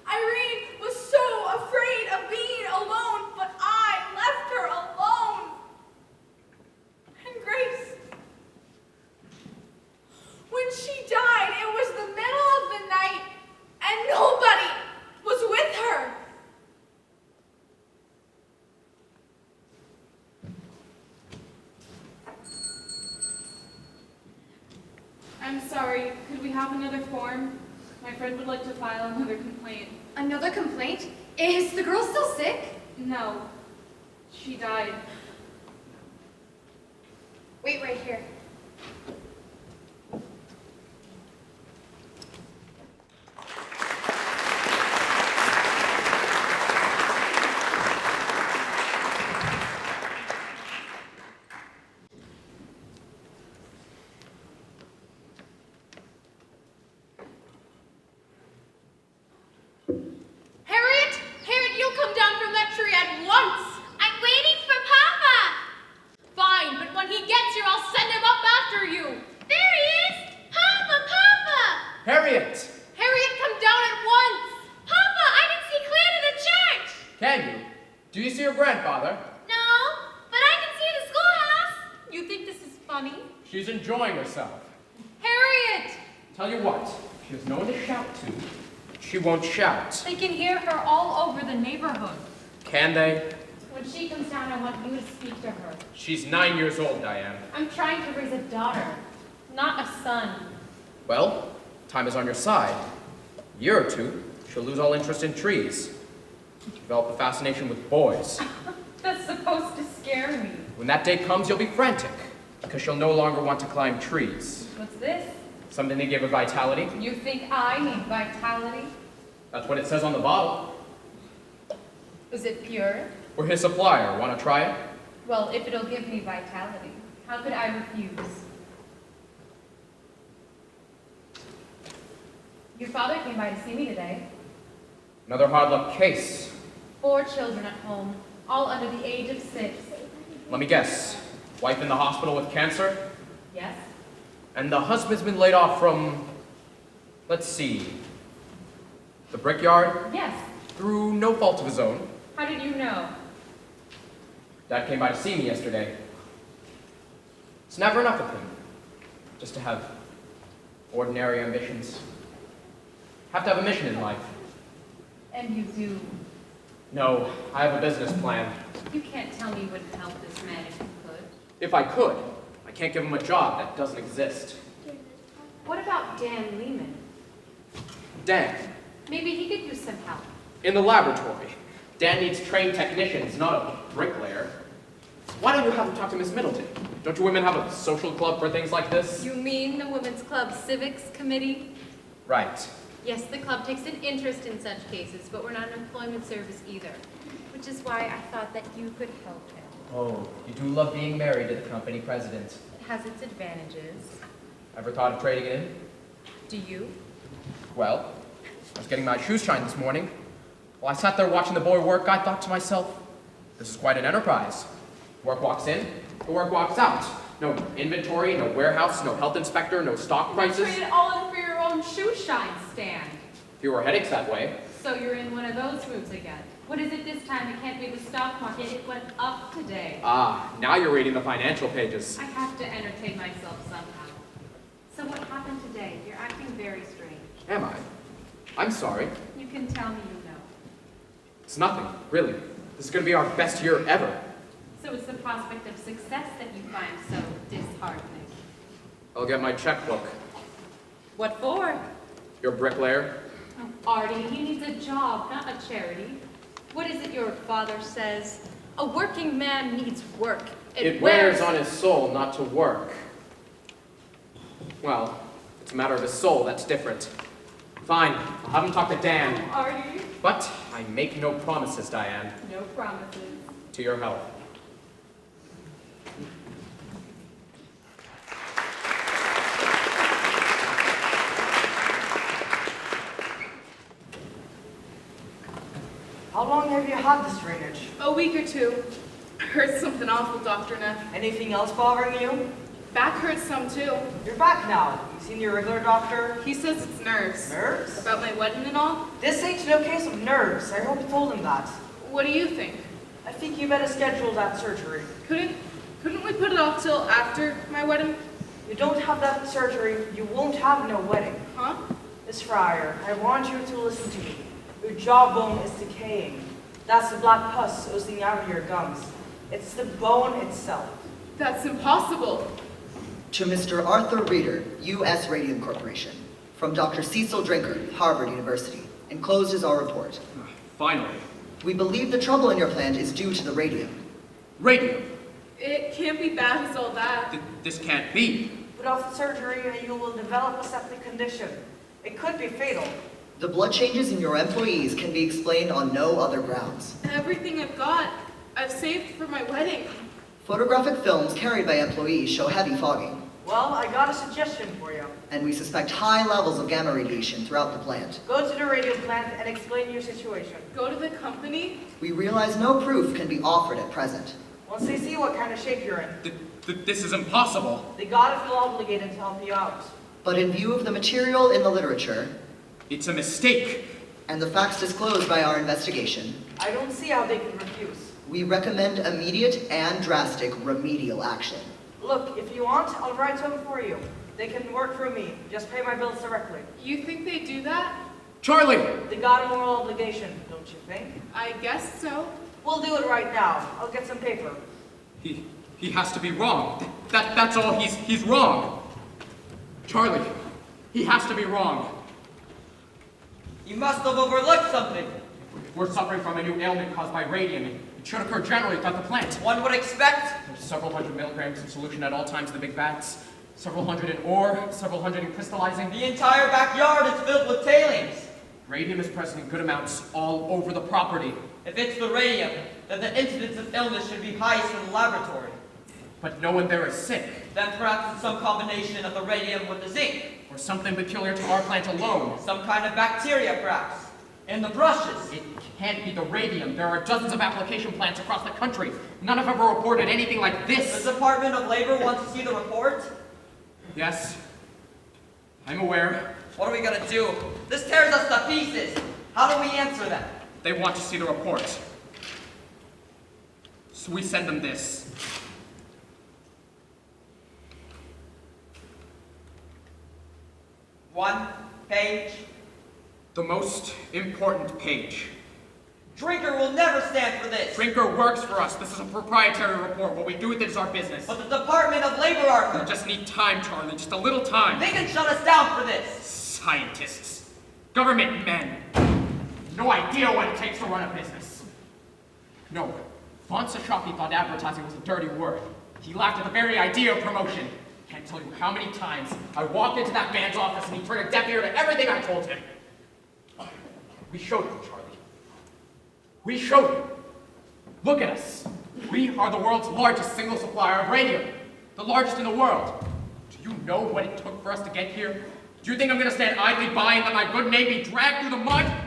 Irene was so afraid of being alone, but I left her alone. And Grace... When she died, it was the middle of the night, and nobody was with her. I'm sorry, could we have another form? My friend would like to file another complaint. Another complaint? Is the girl still sick? No, she died. Wait right here. Harriet, you'll come down from that tree at once. I'm waiting for Papa. Fine, but when he gets here, I'll send him up after you. There he is. Papa. Harriet! Harriet, come down at once. Papa, I can see clear to the church. Can you? Do you see your grandfather? No, but I can see the schoolhouse. You think this is funny? She's enjoying herself. Harriet! Tell you what, if she has no one to shout to, she won't shout. They can hear her all over the neighborhood. Can they? When she comes down, I want you to speak to her. She's 9 years old, Diane. I'm trying to raise a daughter, not a son. Well, time is on your side. A year or two, she'll lose all interest in trees. Develop a fascination with boys. That's supposed to scare me. When that day comes, you'll be frantic, because she'll no longer want to climb trees. What's this? Something to give her vitality. You think I need vitality? That's what it says on the bottle. Is it pure? We're his supplier. Want to try it? Well, if it'll give me vitality, how could I refuse? Your father came by to see me today. Another hard luck case. 4 children at home, all under the age of 6. Let me guess. Wife in the hospital with cancer? Yes? And the husband's been laid off from, let's see, the brickyard? Yes. Through no fault of his own. How did you know? Dad came by to see me yesterday. It's never enough of him. Just to have ordinary ambitions. Have to have a mission in life. And you do. No, I have a business plan. You can't tell me you wouldn't help this man if you could. If I could, I can't give him a job that doesn't exist. What about Dan Lehman? Dan, Maybe he could use some help. in the laboratory. Dan needs trained technicians, not a bricklayer. Why don't you have him talk to Miss Middleton? Don't you women have a social club for things like this? You mean the Women's Club Civics Committee? Right. Yes, the club takes an interest in such cases, but we're not an employment service either. Which is why I thought that you could help him. Oh, you do love being married to the company president. It has its advantages. Ever thought of trading it in? Do you? Well, I was getting my shoes shined this morning. While I sat there watching the boy work, I thought to myself, this is quite an enterprise. Work walks in, the work walks out. No inventory, no warehouse, no health inspector, no stock prices. Trade it all in for your own shoe shine stand. Fewer headaches that way. So you're in one of those moves again. What is it this time? It can't be the stock market. It went up today. Ah, now you're reading the financial pages. I have to entertain myself somehow. So what happened today? You're acting very strange. Am I? I'm sorry. You can tell me you know. It's nothing, really. This is going to be our best year ever. So it's the prospect of success that you find so disheartening. I'll get my checkbook. What for? Your bricklayer. Oh, Artie, he needs a job, not a charity. What is it your father says? A working man needs work. It wears on his soul not to work. Well, it's a matter of his soul, that's different. Fine, I'll have him talk to Dan. Oh, Artie. But I make no promises, Diane. No promises. To your health. How long have you had this drainage? A week or 2. I heard something awful, Dr. Neff. Anything else bothering you? Back hurts some too. You're back now. You seen your regular doctor? He says it's nerves. Nerves? About my wedding and all? This ain't no case of nerves. I hope you told him that. What do you think? I think you better schedule that surgery. Couldn't we put it off till after my wedding? You don't have that surgery, you won't have no wedding. Huh? Miss Fryer, I want you to listen to me. Your jawbone is decaying. That's the black pus oozing out of your gums. It's the bone itself. That's impossible. To Mr. Arthur Reeder, U.S. Radium Corporation, from Dr. Cecil Drinker, Harvard University, enclosed is our report. Finally. We believe the trouble in your plant is due to the radium. Radium? It can't be bad as all that. This can't be. Put off the surgery and you will develop a septic condition. It could be fatal. The blood changes in your employees can be explained on no other grounds. Everything I've got, I've saved for my wedding. Photographic films carried by employees show heavy fogging. Well, I got a suggestion for you. And we suspect high levels of gamma radiation throughout the plant. Go to the radium plant and explain your situation. Go to the company? We realize no proof can be offered at present. Once they see what kind of shape you're in, This is impossible. they gotta feel obligated to help you out. But in view of the material in the literature, it's a mistake. And the facts disclosed by our investigation, I don't see how they can refuse. we recommend immediate and drastic remedial action. Look, if you want, I'll write to them for you. They can work for me. Just pay my bills directly. You think they do that? Charlie! They got a moral obligation, don't you think? I guess so. We'll do it right now. I'll get some paper. He has to be wrong. That's all. He's wrong. Charlie, he has to be wrong. You must have overlooked something. We're suffering from a new ailment caused by radium. It should occur generally throughout the plant. One would expect. There's several hundred milligrams in solution at all times in the big vats. Several hundred in ore, several hundred in crystallizing. The entire backyard is filled with tailings. Radium is present in good amounts all over the property. If it's the radium, then the incidence of illness should be highest in the laboratory. But no one there is sick. Then perhaps it's some combination of the radium with the zinc. Or something peculiar to our plant alone. Some kind of bacteria, perhaps. In the brushes. It can't be the radium. There are dozens of application plants across the country. None have ever reported anything like this. The Department of Labor wants to see the report? Yes. I'm aware. What are we gonna do? This tears us to pieces. How do we answer them? They want to see the report. So we send them this. One page. The most important page. Drinker will never stand for this. Drinker works for us. This is a proprietary report. What we do with it is our business. But the Department of Labor, Arthur. We just need time, Charlie. Just a little time. They can shut us down for this. Scientists. Government men. No idea what it takes to run a business. No. Von Sashapi thought advertising was a dirty word. He laughed at the very idea of promotion. Can't tell you how many times I walked into that man's office and he turned a deaf ear to everything I told him. We showed him, Charlie. We showed him. Look at us. We are the world's largest single supplier of radium. The largest in the world. Do you know what it took for us to get here? Do you think I'm going to stand idly by and let my good name be dragged through the mud?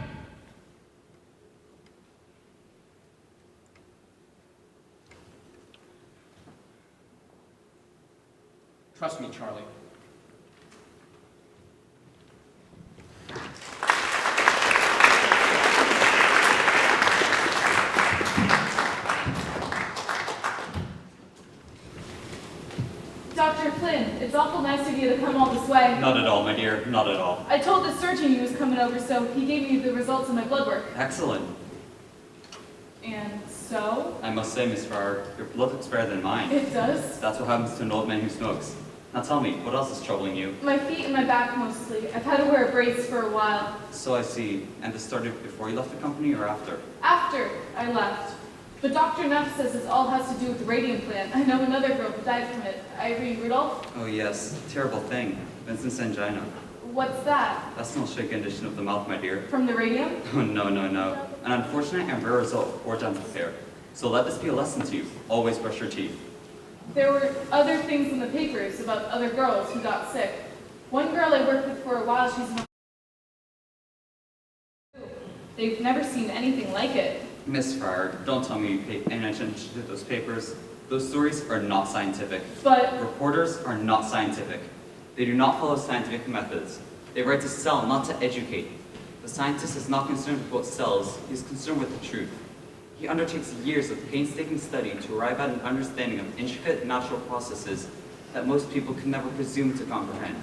Trust me, Charlie. Dr. Flynn, it's awful nice of you to come all this way. Not at all, my dear, not at all. I told the surgeon he was coming over, so he gave me the results of my blood work. Excellent. And so? I must say, Miss Farrar, your blood looks better than mine. It does? That's what happens to an old man who smokes. Now tell me, what else is troubling you? My feet and my back mostly. I've had to wear a brace for a while. So I see. And this started before you left the company or after? After I left. But Dr. Neff says this all has to do with the radium plant. I know another girl who died from it. Irene Rudolph. Oh yes, terrible thing. Vincent's angina. What's that? That's no shake condition of the mouth, my dear. From the radium? Oh no, no, no. An unfortunate and rare result of poor dental care. So let this be a lesson to you. Always brush your teeth. There were other things in the papers about other girls who got sick. One girl I worked with for a while, she's not. They've never seen anything like it. Miss Farrar, don't tell me you pay any attention to those papers. Those stories are not scientific. But reporters are not scientific. They do not follow scientific methods. They write to sell, not to educate. The scientist is not concerned with what sells. He is concerned with the truth. He undertakes years of painstaking study to arrive at an understanding of intricate natural processes that most people can never presume to comprehend.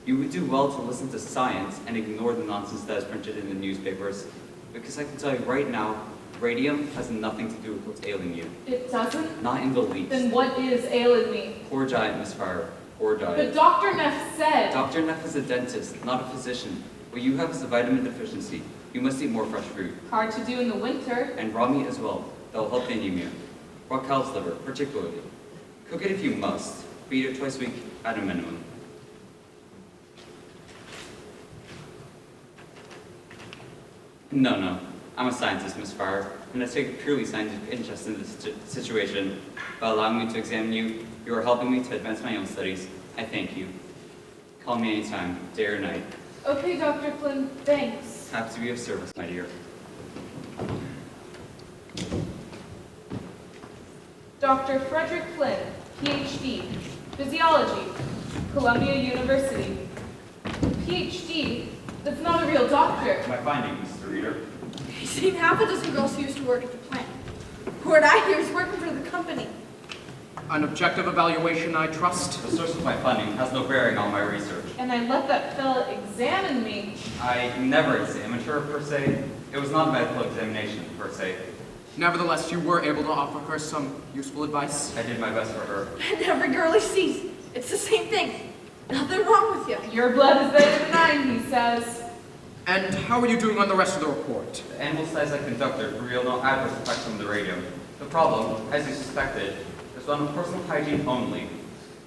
You would do well to listen to science and ignore the nonsense that is printed in the newspapers, because I can tell you right now, radium has nothing to do with what's ailing you. it doesn't? Not in the least. Then what is ailing me? Poor diet, Miss Farrar. Poor diet. But Dr. Neff said. Dr. Neff is a dentist, not a physician. What you have is a vitamin deficiency. You must eat more fresh fruit. Hard to do in the winter. And raw meat as well. That will help the anemia. Raw cow's liver, particularly. Cook it if you must. But eat it twice a week at a minimum. No. I'm a scientist, Miss Farrar, and I take a purely scientific interest in this situation. By allowing me to examine you, you are helping me to advance my own studies. I thank you. Call me anytime, day or night. Okay, Dr. Flynn, thanks. Happy to be of service, my dear. Dr. Frederick Flynn, PhD, Physiology, Columbia University. PhD? That's not a real doctor. My finding, Mr. Reader. He's seen half a dozen girls who used to work at the plant. Word I hear is working for the company. An objective evaluation, I trust? The source of my funding has no bearing on my research. And I let that fella examine me. I never examined her, per se. It was not a medical examination, per se. Nevertheless, you were able to offer her some useful advice? I did my best for her. And every girl he sees, it's the same thing. Nothing wrong with you. Your blood is better than mine, he says. And how are you doing on the rest of the report? The animal studies I conducted revealed no adverse effects from the radium. The problem, as you suspected, is one of personal hygiene only.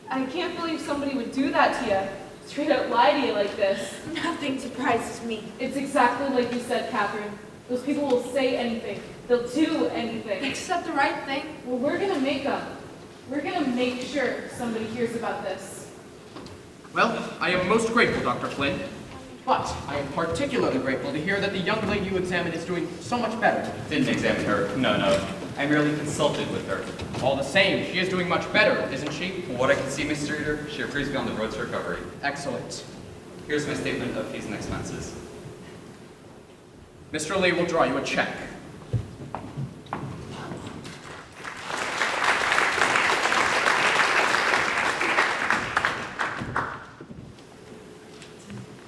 I can't believe somebody would do that to you. Straight up lie to you like this. Nothing surprises me. It's exactly like you said, Catherine. Those people will say anything. They'll do anything. Except the right thing. Well, we're gonna make them. We're gonna make sure somebody hears about this. Well, I am most grateful, Dr. Flynn. But I am particularly grateful to hear that the young lady you examined is doing so much better. Didn't examine her. No. I merely consulted with her. All the same, she is doing much better, isn't she? From what I can see, Mr. Reader, she appears to be on the road to recovery. Excellent. Here's my statement of fees and expenses. Mr. Lee will draw you a check.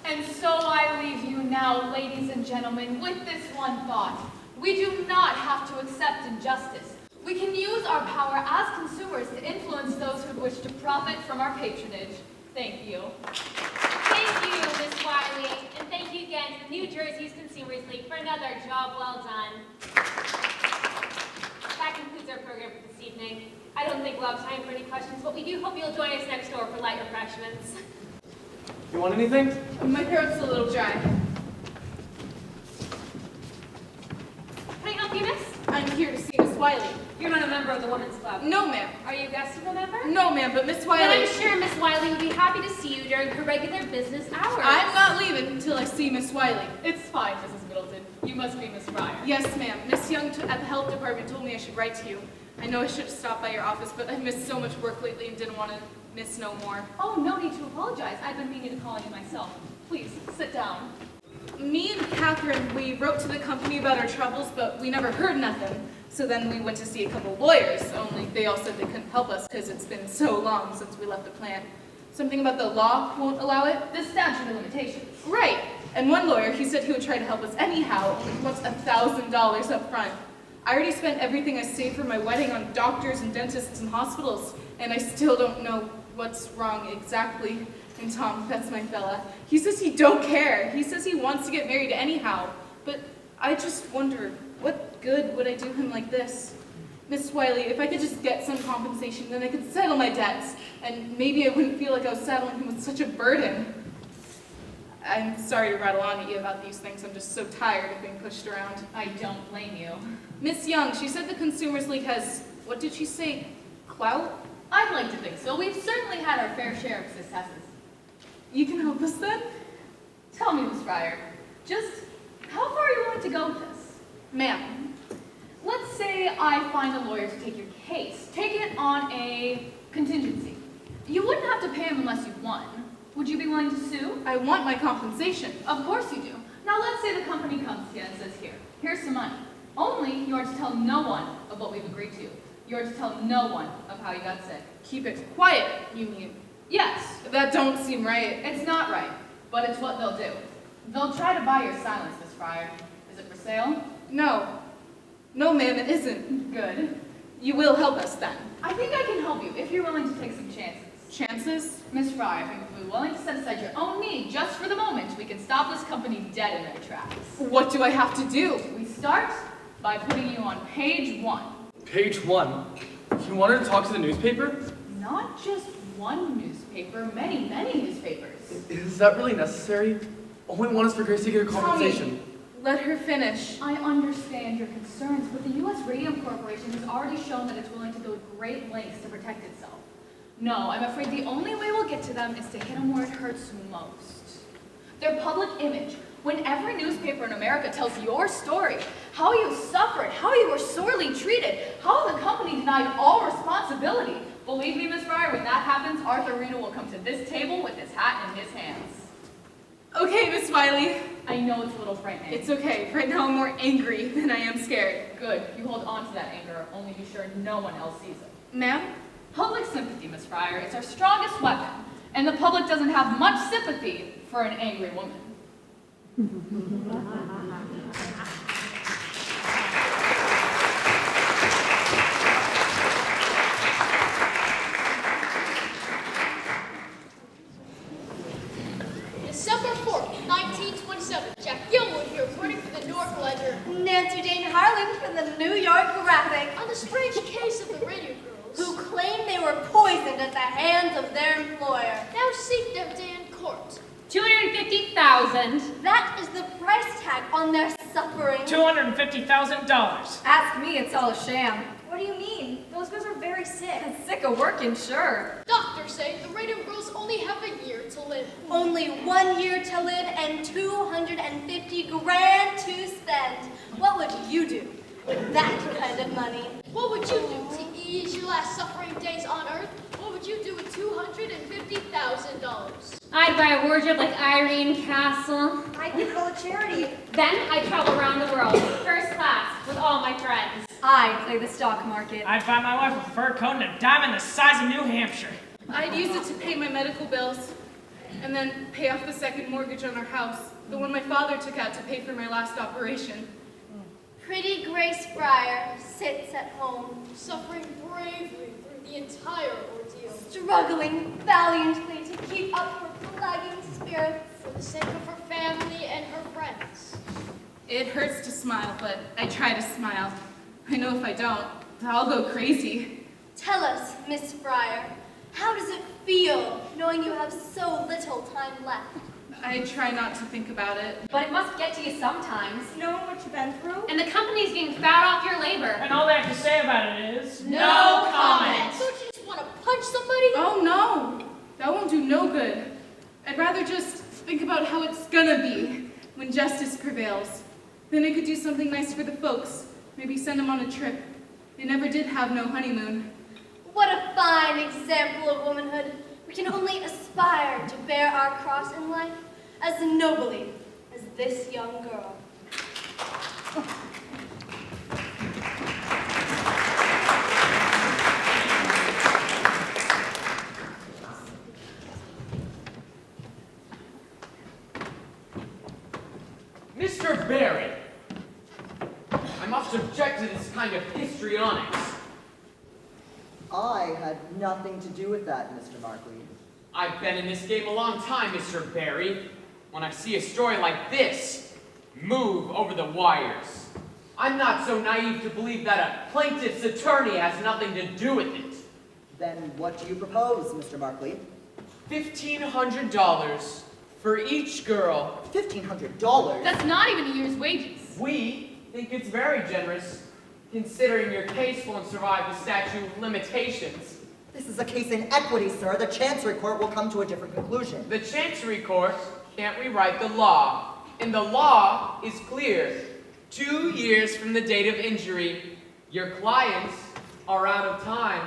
And so I leave you now, ladies and gentlemen, with this one thought. We do not have to accept injustice. We can use our power as consumers to influence those who wish to profit from our patronage. Thank you. Thank you, Miss Wiley, and thank you again to the New Jersey's Consumers League for another job well done. That concludes our program for this evening. I don't think we'll have time for any questions, but we do hope you'll join us next door for light refreshments. You want anything? My throat's a little dry. Can I help you, miss? I'm here to see Miss Wiley. You're not a member of the Women's Club. No, ma'am. Are you a guest of a member? No, ma'am, but Miss Wiley... Then I'm sure Miss Wiley would be happy to see you during her regular business hours. I'm not leaving until I see Miss Wiley. It's fine, Mrs. Middleton. You must be Miss Fryer. Yes, ma'am. Miss Young at the health department told me I should write to you. I know I should have stopped by your office, but I've missed so much work lately and didn't want to miss no more. Oh, no need to apologize. I've been meaning to call you myself. Please, sit down. Me and Catherine, we wrote to the company about our troubles, but we never heard nothing. So then we went to see a couple lawyers, only they all said they couldn't help us because it's been so long since we left the plant. Something about the law won't allow it? The statute of limitations. Right. And one lawyer, he said he would try to help us anyhow, only he wants $1,000 up front. I already spent everything I saved for my wedding on doctors and dentists and hospitals, and I still don't know what's wrong exactly. And Tom, that's my fella, he says he don't care. He says he wants to get married anyhow. But I just wonder, what good would I do him like this? Miss Wiley, if I could just get some compensation, then I could settle my debts, and maybe I wouldn't feel like I was saddling him with such a burden. I'm sorry to rattle on at you about these things. I'm just so tired of being pushed around. I don't blame you. Miss Young, she said the Consumers League has, what did she say, clout? I'd like to think so. We've certainly had our fair share of successes. You can help us then? Tell me, Miss Fryer, just how far are you willing to go with this? Ma'am. Let's say I find a lawyer to take your case. Take it on a contingency. You wouldn't have to pay him unless you won. Would you be willing to sue? I want my compensation. Of course you do. Now let's say the company comes to you and says, here's some money. Only you are to tell no one of what we've agreed to. You are to tell no one of how you got sick. Keep it quiet, you mean? Yes. That don't seem right. It's not right, but it's what they'll do. They'll try to buy your silence, Miss Fryer. Is it for sale? No. No, ma'am, it isn't. Good. You will help us then. I think I can help you if you're willing to take some chances. Chances? Miss Fryer, I think if you're willing to set aside your own need just for the moment, we can stop this company dead in their tracks. What do I have to do? We start by putting you on page 1. Page 1? You wanted to talk to the newspaper? Not just one newspaper, many newspapers. Is that really necessary? All we want is for Grace to get her compensation. Let her finish. I understand your concerns, but the U.S. Radium Corporation has already shown that it's willing to go to great lengths to protect itself. No, I'm afraid the only way we'll get to them is to hit them where it hurts most. Their public image. When every newspaper in America tells your story, how you suffered, how you were sorely treated, how the company denied all responsibility. Believe me, Miss Fryer, when that happens, Arthur Rita will come to this table with his hat in his hands. Okay, Miss Wiley. I know it's a little frightening. It's okay. Right now I'm more angry than I am scared. Good. You hold on to that anger. Only be sure no one else sees it. Ma'am? Public sympathy, Miss Fryer. It's our strongest weapon. And the public doesn't have much sympathy for an angry woman. December 4th, 1927. Jack Gilwood here, reporting for the North Ledger. Nancy Jane Harlan for the New York Graphic. On the strange case of the Radium Girls, who claimed they were poisoned at the hands of their employer. Now seek their day in court. $250,000. That is the price tag on their suffering. $250,000. Ask me, it's all a sham. We're What do you mean? Those girls are very sick. Sick of working, sure. Doctors say the Radium Girls only have a year to live. Only 1 year to live and 250 grand to spend. What would you do with that kind of money? What would you do to ease your last suffering days on Earth? What would you do with $250,000? I'd buy a wardrobe like Irene Castle. I'd give it all to charity. Then I'd travel around the world, first class, with all my friends. I'd play the stock market. I'd buy my wife a fur coat and a diamond the size of New Hampshire. I'd use it to pay my medical bills and then pay off the second mortgage on our house, the one my father took out to pay for my last operation. Pretty Grace Fryer sits at home, Suffering bravely through the entire ordeal. struggling valiantly to keep up her flagging spirits. For the sake of her family and her friends. It hurts to smile, but I try to smile. I know if I don't, I'll go crazy. Tell us, Miss Fryer, how does it feel knowing you have so little time left? I try not to think about it. But it must get to you sometimes. Knowing what you've been through? And the company's getting fat off your labor. And all they have to say about it is... No comment! Don't you just want to punch somebody? Oh no, that won't do no good. I'd rather just think about how it's gonna be when justice prevails. Then I could do something nice for the folks. Maybe send them on a trip. They never did have no honeymoon. What a fine example of womanhood. We can only aspire to bear our cross in life as nobly as this young girl. Mr. Barry, I must object to this kind of histrionics. I had nothing to do with that, Mr. Markley. I've been in this game a long time, Mr. Barry. When I see a story like this, move over the wires. I'm not so naive to believe that a plaintiff's attorney has nothing to do with it. Then what do you propose, Mr. Markley? $1,500 for each girl. $1,500? That's not even a year's wages. We think it's very generous, considering your case won't survive the statute of limitations. This is a case in equity, sir. The Chancery Court will come to a different conclusion. The Chancery Court can't rewrite the law, and the law is clear. 2 years from the date of injury, your clients are out of time.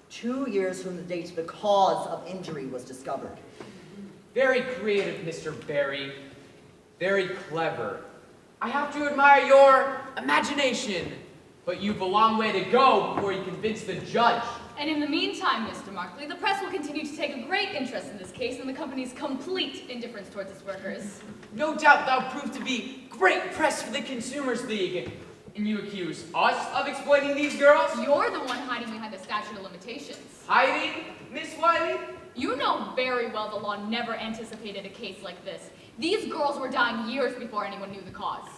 2 years from the date the cause of injury was discovered. Very creative, Mr. Barry. Very clever. I have to admire your imagination, but you've a long way to go before you convince the judge. And in the meantime, Mr. Markley, the press will continue to take a great interest in this case and the company's complete indifference towards its workers. No doubt that'll prove to be great press for the Consumers League. And you accuse us of exploiting these girls? You're the one hiding behind the statute of limitations. Hiding, Miss Wiley? You know very well the law never anticipated a case like this. These girls were dying years before anyone knew the cause.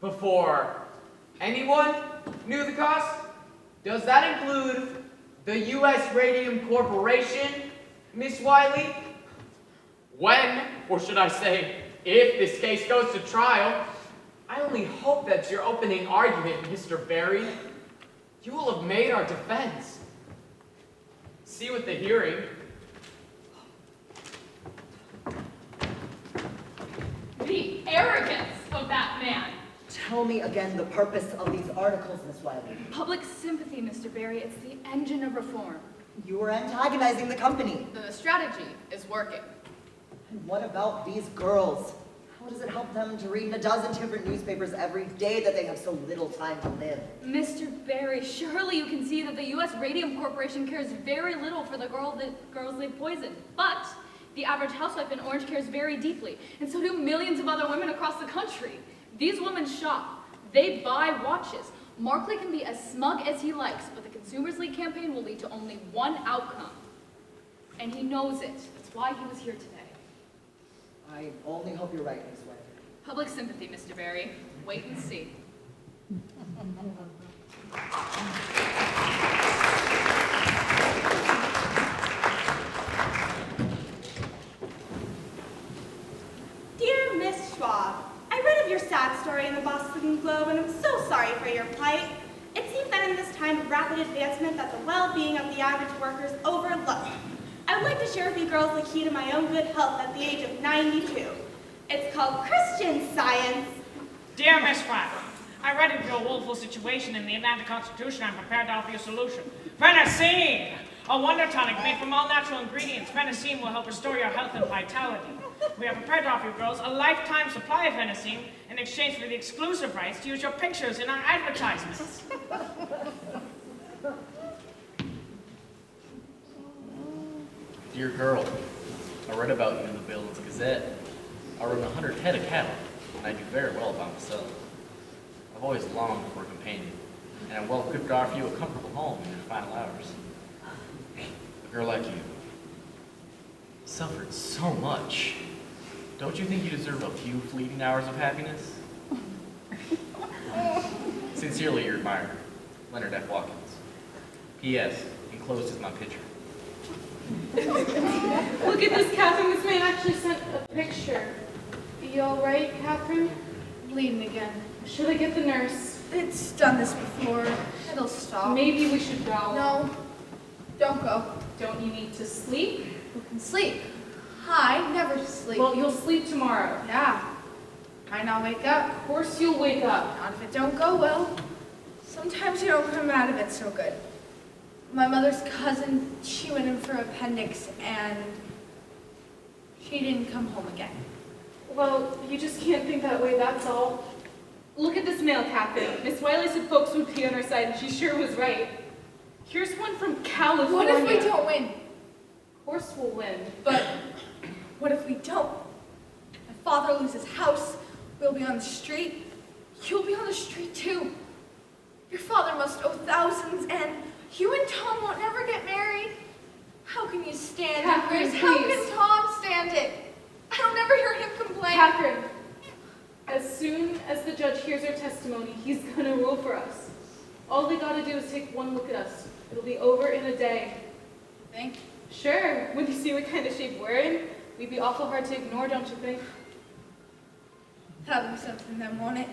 Before anyone knew the cause? Does that include the U.S. Radium Corporation, Miss Wiley? When, or should I say, if this case goes to trial, I only hope that's your opening argument, Mr. Barry. You will have made our defense. See you at the hearing. The arrogance of that man. Tell me again the purpose of these articles, Miss Wiley. Public sympathy, Mr. Barry. It's the engine of reform. You are antagonizing the company. The strategy is working. And what about these girls? How does it help them to read in a dozen different newspapers every day that they have so little time to live? Mr. Barry, surely you can see that the U.S. Radium Corporation cares very little for the girls they've poisoned. But the average housewife in Orange cares very deeply, and so do millions of other women across the country. These women shop. They buy watches. Markley can be as smug as he likes, but the Consumers League campaign will lead to only one outcome. And he knows it. That's why he was here today. I only hope you're right, Miss Wiley. Public sympathy, Mr. Barry. Wait and see. Dear Miss Schwab, I read of your sad story in the Boston Globe, and I'm so sorry for your plight. It seems that in this time rapid advancement that the well-being of the average worker is overlooked. I would like to share with you girls the key to my own good health at the age of 92. It's called Christian Science. Dear Miss Flack, I read of your woeful situation in the Atlanta Constitution. I'm prepared to offer you a solution. Phenacine! A wonder tonic made from all natural ingredients. Phenacine will help restore your health and vitality. We are prepared to offer you girls a lifetime supply of Phenacine in exchange for the exclusive rights to use your pictures in our advertisements. Dear girl, I read about you in the Village Gazette. I run 100 head of cattle, and I do very well by myself. I've always longed for a companion, and I'm well equipped to offer you a comfortable home in your final hours. A girl like you suffered so much. Don't you think you deserve a few fleeting hours of happiness? Sincerely, your admirer, Leonard F. Watkins. P.S. Enclosed is my picture. Look at this, Catherine. This man actually sent a picture. You all right, Catherine? Bleeding again. Should I get the nurse? It's done this before. It'll stop. Maybe we should go. No, don't go. Don't you need to sleep? Who can sleep? I never sleep. Well, you'll sleep tomorrow. Yeah. Might not wake up. Of course you'll wake up. Not if it don't go well. Sometimes you don't come out of it so good. My mother's cousin, she went in for appendix and she didn't come home again. Well, you just can't think that way, that's all. Look at this mail, Catherine. Miss Wiley said folks would be on her side, and she sure was right. Here's one from California. What if we don't win? Of course we'll win. But what if we don't? My father loses his house. We'll be on the street. You'll be on the street too. Your father must owe thousands, and you and Tom won't ever get married. How can you stand it, Grace? How can Tom stand it? I don't ever hear him complain. Catherine, as soon as the judge hears our testimony, he's gonna rule for us. All they gotta do is take one look at us. It'll be over in a day. Think? Sure. When you see what kind of shape we're in, we'd be awful hard to ignore, don't you think? That'll be something then, won't it?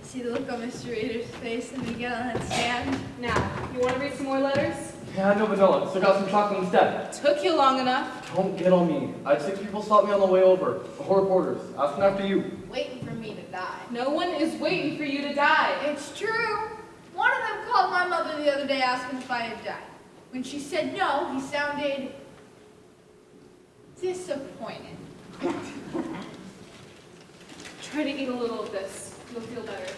To see the look on Mr. Reader's face when we get on that stand. Now, you want to read some more letters? Yeah, no vanilla. So I got some chocolate instead. Took you long enough. Don't get on me. I had 6 people stop me on the way over. 4 reporters. Asking after you. Waiting for me to die. No one is waiting for you to die. It's true. One of them called my mother the other day asking if I had died. When she said no, he sounded disappointed. Try to eat a little of this. You'll feel better.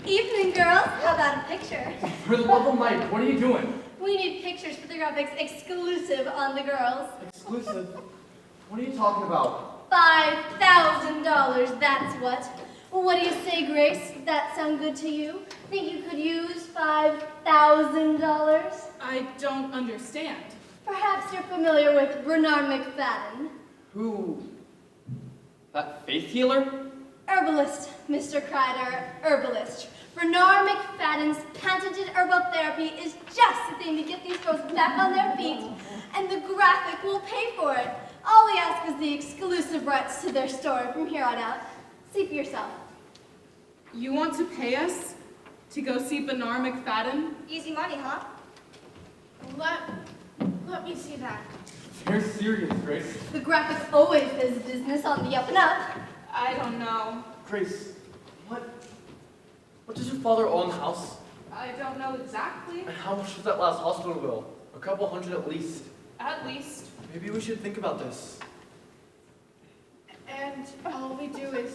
Evening, girls. How about a picture? For the love of Mike, what are you doing? We need pictures for the graphics exclusive on the girls. Exclusive? What are you talking about? $5,000, that's what. What do you say, Grace? Does that sound good to you? Think you could use $5,000? I don't understand. Perhaps you're familiar with Bernard McFadden. Who? That faith healer? Herbalist, Mr. Kreider, herbalist. Bernard McFadden's patented herbal therapy is just the thing to get these girls back on their feet, and the graphic will pay for it. All we ask is the exclusive rights to their story from here on out. See for yourself. You want to pay us to go see Bernard McFadden? Easy money, huh? Let me see that. You're serious, Grace. The graphic always does business on the up and up. I don't know. Grace, what does your father own the house? I don't know exactly. And how much was that last hospital bill? A couple hundred at least. At least. Maybe we should think about this. And all we do is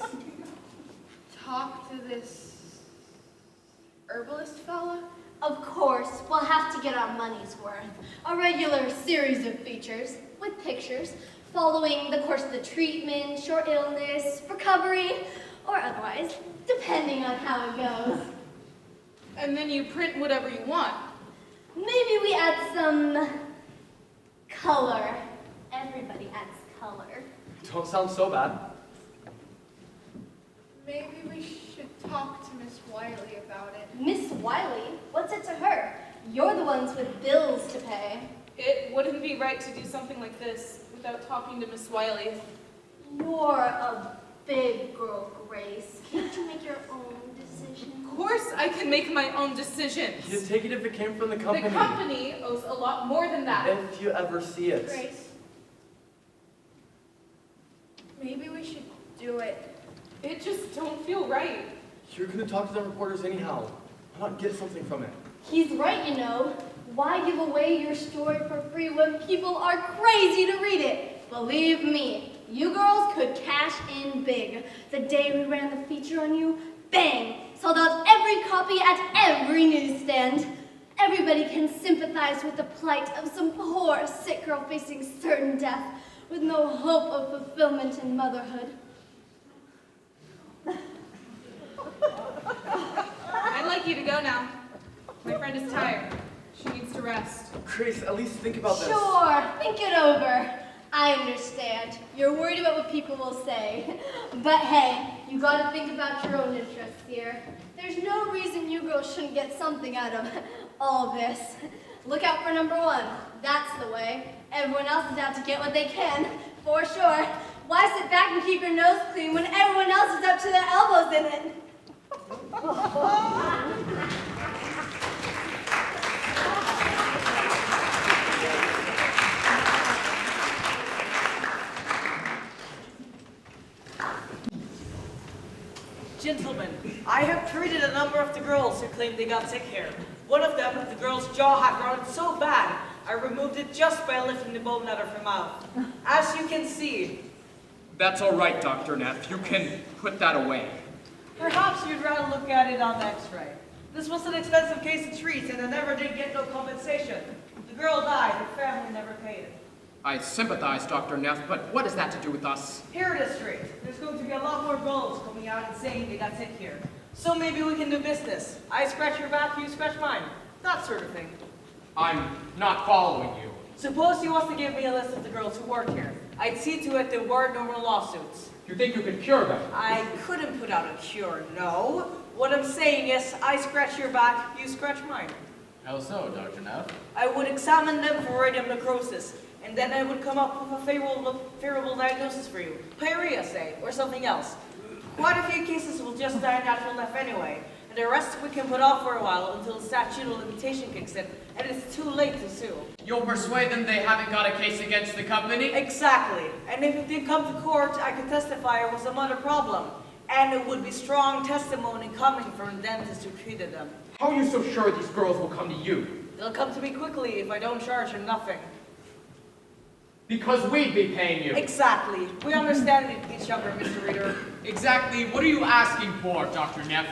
talk to this herbalist fella? Of course, we'll have to get our money's worth. A regular series of features with pictures following the course of the treatment, short illness, recovery, or otherwise, depending on how it goes. And then you print whatever you want. Maybe we add some color. Everybody adds color. Don't sound so bad. Maybe we should talk to Miss Wiley about it. Miss Wiley? What's it to her? You're the ones with bills to pay. It wouldn't be right to do something like this without talking to Miss Wiley. You're a big girl, Grace. Can't you make your own decisions? Of course I can make my own decisions. You'd take it if it came from the company. The company owes a lot more than that. If you ever see it. Grace. Maybe we should do it. It just don't feel right. You're gonna talk to the reporters anyhow. Why not get something from it? He's right, you know. Why give away your story for free when people are crazy to read it? Believe me, you girls could cash in big. The day we ran the feature on you, bang! Sold out every copy at every newsstand. Everybody can sympathize with the plight of some poor, sick girl facing certain death with no hope of fulfillment in motherhood. I'd like you to go now. My friend is tired. She needs to rest. Grace, at least think about this. Sure, think it over. I understand. You're worried about what people will say. But hey, you gotta think about your own interests here. There's no reason you girls shouldn't get something out of all this. Look out for number one. That's the way. Everyone else is out to get what they can, for sure. Why sit back and keep your nose clean when everyone else is up to their elbows in it? Gentlemen, I have treated a number of the girls who claimed they got sick here. One of them, the girl's jaw had grown so bad, I removed it just by lifting the bone out of her mouth. As you can see. That's all right, Dr. Neff. You can put that away. Perhaps you'd rather look at it on the x-ray. This was an expensive case to treat, and I never did get no compensation. The girl died, her family never paid it. I sympathize, Dr. Neff, but what has that to do with us? Hear this straight. There's going to be a lot more girls coming out and saying they got sick here. So maybe we can do business. I scratch your back, you scratch mine. That sort of thing. I'm not following you. Suppose you was to give me a list of the girls who work here. I'd see to it there were no more lawsuits. You think you could cure them? I couldn't put out a cure, no. What I'm saying is, I scratch your back, you scratch mine. How so, Dr. Neff? I would examine them for radium necrosis, and then I would come up with a favorable diagnosis for you. Pyorrhea, say, or something else. Quite a few cases will just die natural death anyway, and the rest we can put off for a while until the statute of limitation kicks in, and it's too late to sue. You'll persuade them they haven't got a case against the company? Exactly. And if it did come to court, I could testify it was a mother problem. And it would be strong testimony coming from the dentist who treated them. How are you so sure these girls will come to you? They'll come to me quickly if I don't charge them nothing. Because we'd be paying you. Exactly. We understand each other, Mr. Reader. Exactly. What are you asking for, Dr. Neff?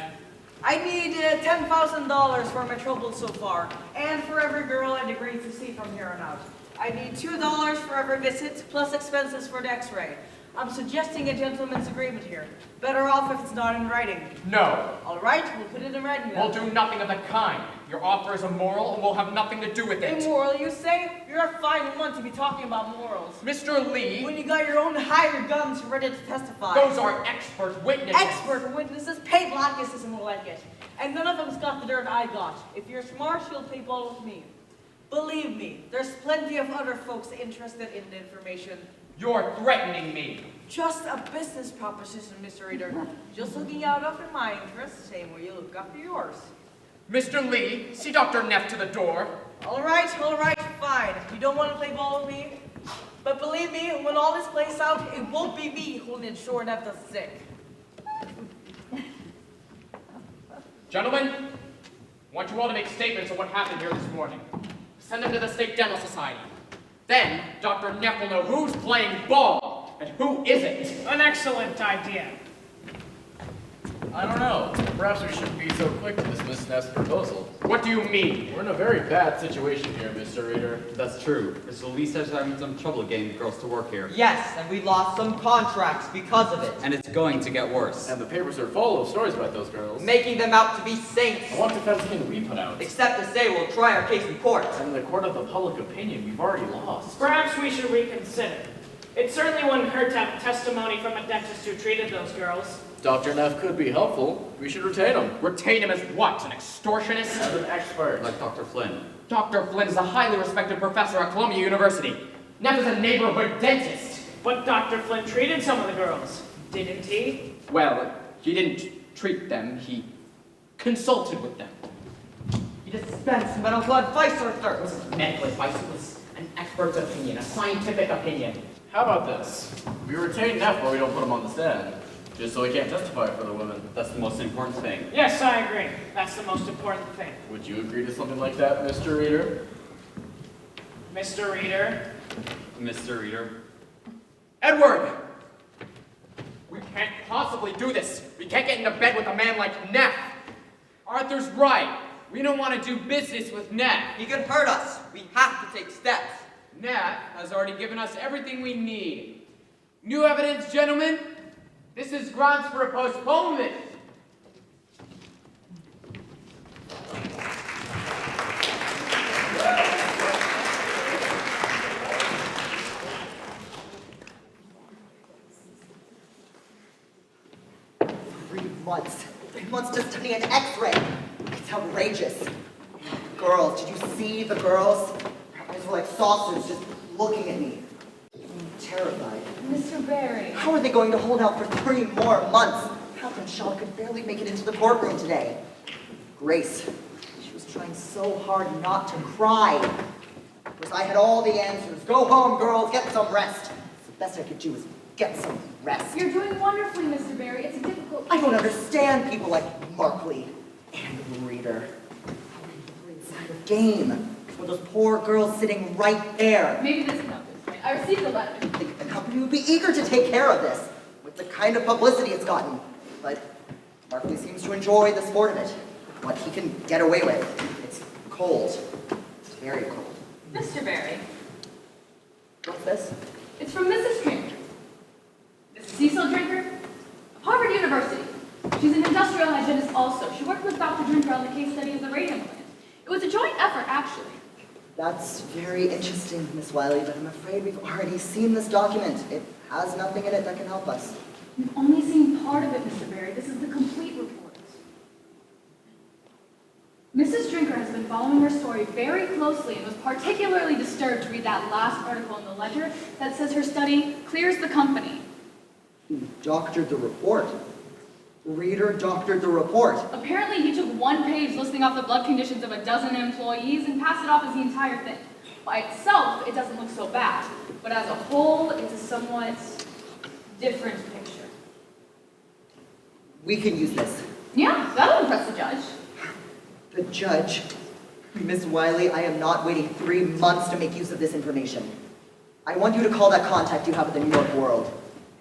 I need $10,000 for my trouble so far, and for every girl I'd agreed to see from here on out. I need $2 for every visit, plus expenses for the x-ray. I'm suggesting a gentleman's agreement here. Better off if it's not in writing. No. All right, we'll put it in writing then. We'll do nothing of the kind. Your offer is immoral and we'll have nothing to do with it. Immoral, you say? You're a fine one to be talking about morals. Mr. Lee. When you got your own hired guns ready to testify. Those are expert witnesses. Expert witnesses, paid lobbyists and more like it. And none of them's got the dirt I got. If you're smart, you'll play ball with me. Believe me, there's plenty of other folks interested in the information. You're threatening me. Just a business proposition, Mr. Reader. Just looking out after my interests, same way you look after yours. Mr. Lee, see Dr. Neff to the door. All right, fine. You don't want to play ball with me? But believe me, when all this plays out, it won't be me who'll ensure Neff is sick. Gentlemen, I want you all to make statements on what happened here this morning. Send them to the State Dental Society. Then, Dr. Neff will know who's playing ball and who isn't. An excellent idea. I don't know. Perhaps we shouldn't be so quick to dismiss Neff's proposal. What do you mean? We're in a very bad situation here, Mr. Reader. That's true. Mr. Lee says we're having some trouble getting girls to work here. Yes, and we lost some contracts because of it. And it's going to get worse. And the papers are full of stories about those girls. Making them out to be saints. What defense can we put out? Except to say we'll try our case in court. And in the court of the public opinion, we've already lost. Perhaps we should reconsider. It certainly wouldn't hurt to have testimony from a dentist who treated those girls. Dr. Neff could be helpful. We should retain him. Retain him as what? An extortionist? As an expert. Like Dr. Flynn. Dr. Flynn is a highly respected professor at Columbia University. Neff is a neighborhood dentist. But Dr. Flynn treated some of the girls, didn't he? Well, he didn't treat them. He consulted with them. He dispensed medical advice, Arthur. It wasn't medical advice, it was an expert's opinion, a scientific opinion. How about this? We retain Neff where we don't put him on the stand, just so he can't testify for the women. That's the most important thing. Yes, I agree. That's the most important thing. Would you agree to something like that, Mr. Reader? Mr. Reader. Mr. Reader. Edward! We can't possibly do this. We can't get into bed with a man like Neff. Arthur's right. We don't want to do business with Neff. He could hurt us. We have to take steps. Neff has already given us everything we need. New evidence, gentlemen? This is grounds for a postponement. Months. 3 months to study an X-ray. It's outrageous. Girls, did you see the girls? Their eyes were like saucers just looking at me. I'm terrified. Mr. Barry. How are they going to hold out for 3 more months? How come Shaw could barely make it into the courtroom today? Grace, she was trying so hard not to cry. Because I had all the answers. Go home, girls, get some rest. The best I could do was get some rest. You're doing wonderfully, Mr. Barry. It's a difficult I don't understand people like Markley and Reader. How are you inside of game? With those poor girls sitting right there. Maybe this is not this way. I received a letter. I think the company would be eager to take care of this, with the kind of publicity it's gotten. But Markley seems to enjoy the sport of it. What he can get away with. It's cold. It's very cold. Mr. Barry. What's this? It's from Mrs. Drinker. Mrs. Cecil Drinker of Harvard University. She's an industrial hygienist also. She worked with Dr. Drinker on the case study of the radium plant. It was a joint effort, actually. That's very interesting, Miss Wiley, but I'm afraid we've already seen this document. It has nothing in it that can help us. You've only seen part of it, Mr. Barry. This is the complete report. Mrs. Drinker has been following her story very closely and was particularly disturbed to read that last article in the Ledger that says her study clears the company. Who doctored the report? Reader doctored the report. Apparently he took 1 page listing off the blood conditions of a dozen employees and passed it off as the entire thing. By itself, it doesn't look so bad, but as a whole, it's a somewhat different picture. We can use this. Yeah, that'll impress the judge. The judge? Miss Wiley, I am not waiting 3 months to make use of this information. I want you to call that contact you have at the New York World.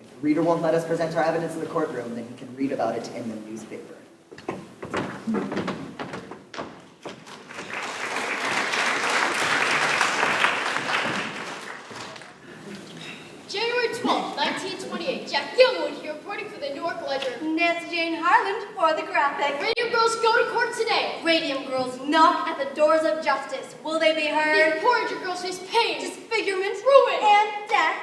If the reader won't let us present our evidence in the courtroom, then he can read about it in the newspaper. January 12th, 1928. Jack Youngwood here reporting for the New York Ledger. Nancy Jane Harland for the graphic. Radium Girls go to court today. Radium Girls knock at the doors of justice. Will they be heard? These poor injured girls face pain, disfigurement, ruin, and death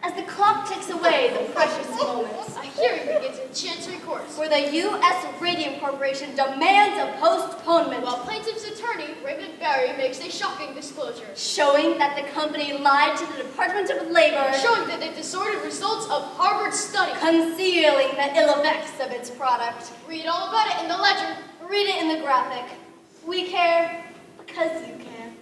as the clock ticks away the precious moments. A hearing begins in Chancery Court, where the U.S. Radium Corporation demands a postponement. While plaintiff's attorney, Raymond Barry, makes a shocking disclosure. Showing that the company lied to the Department of Labor. Showing that they distorted results of Harvard study. Concealing the ill effects of its product. Read all about it in the Ledger. Read it in the graphic. We care because you care.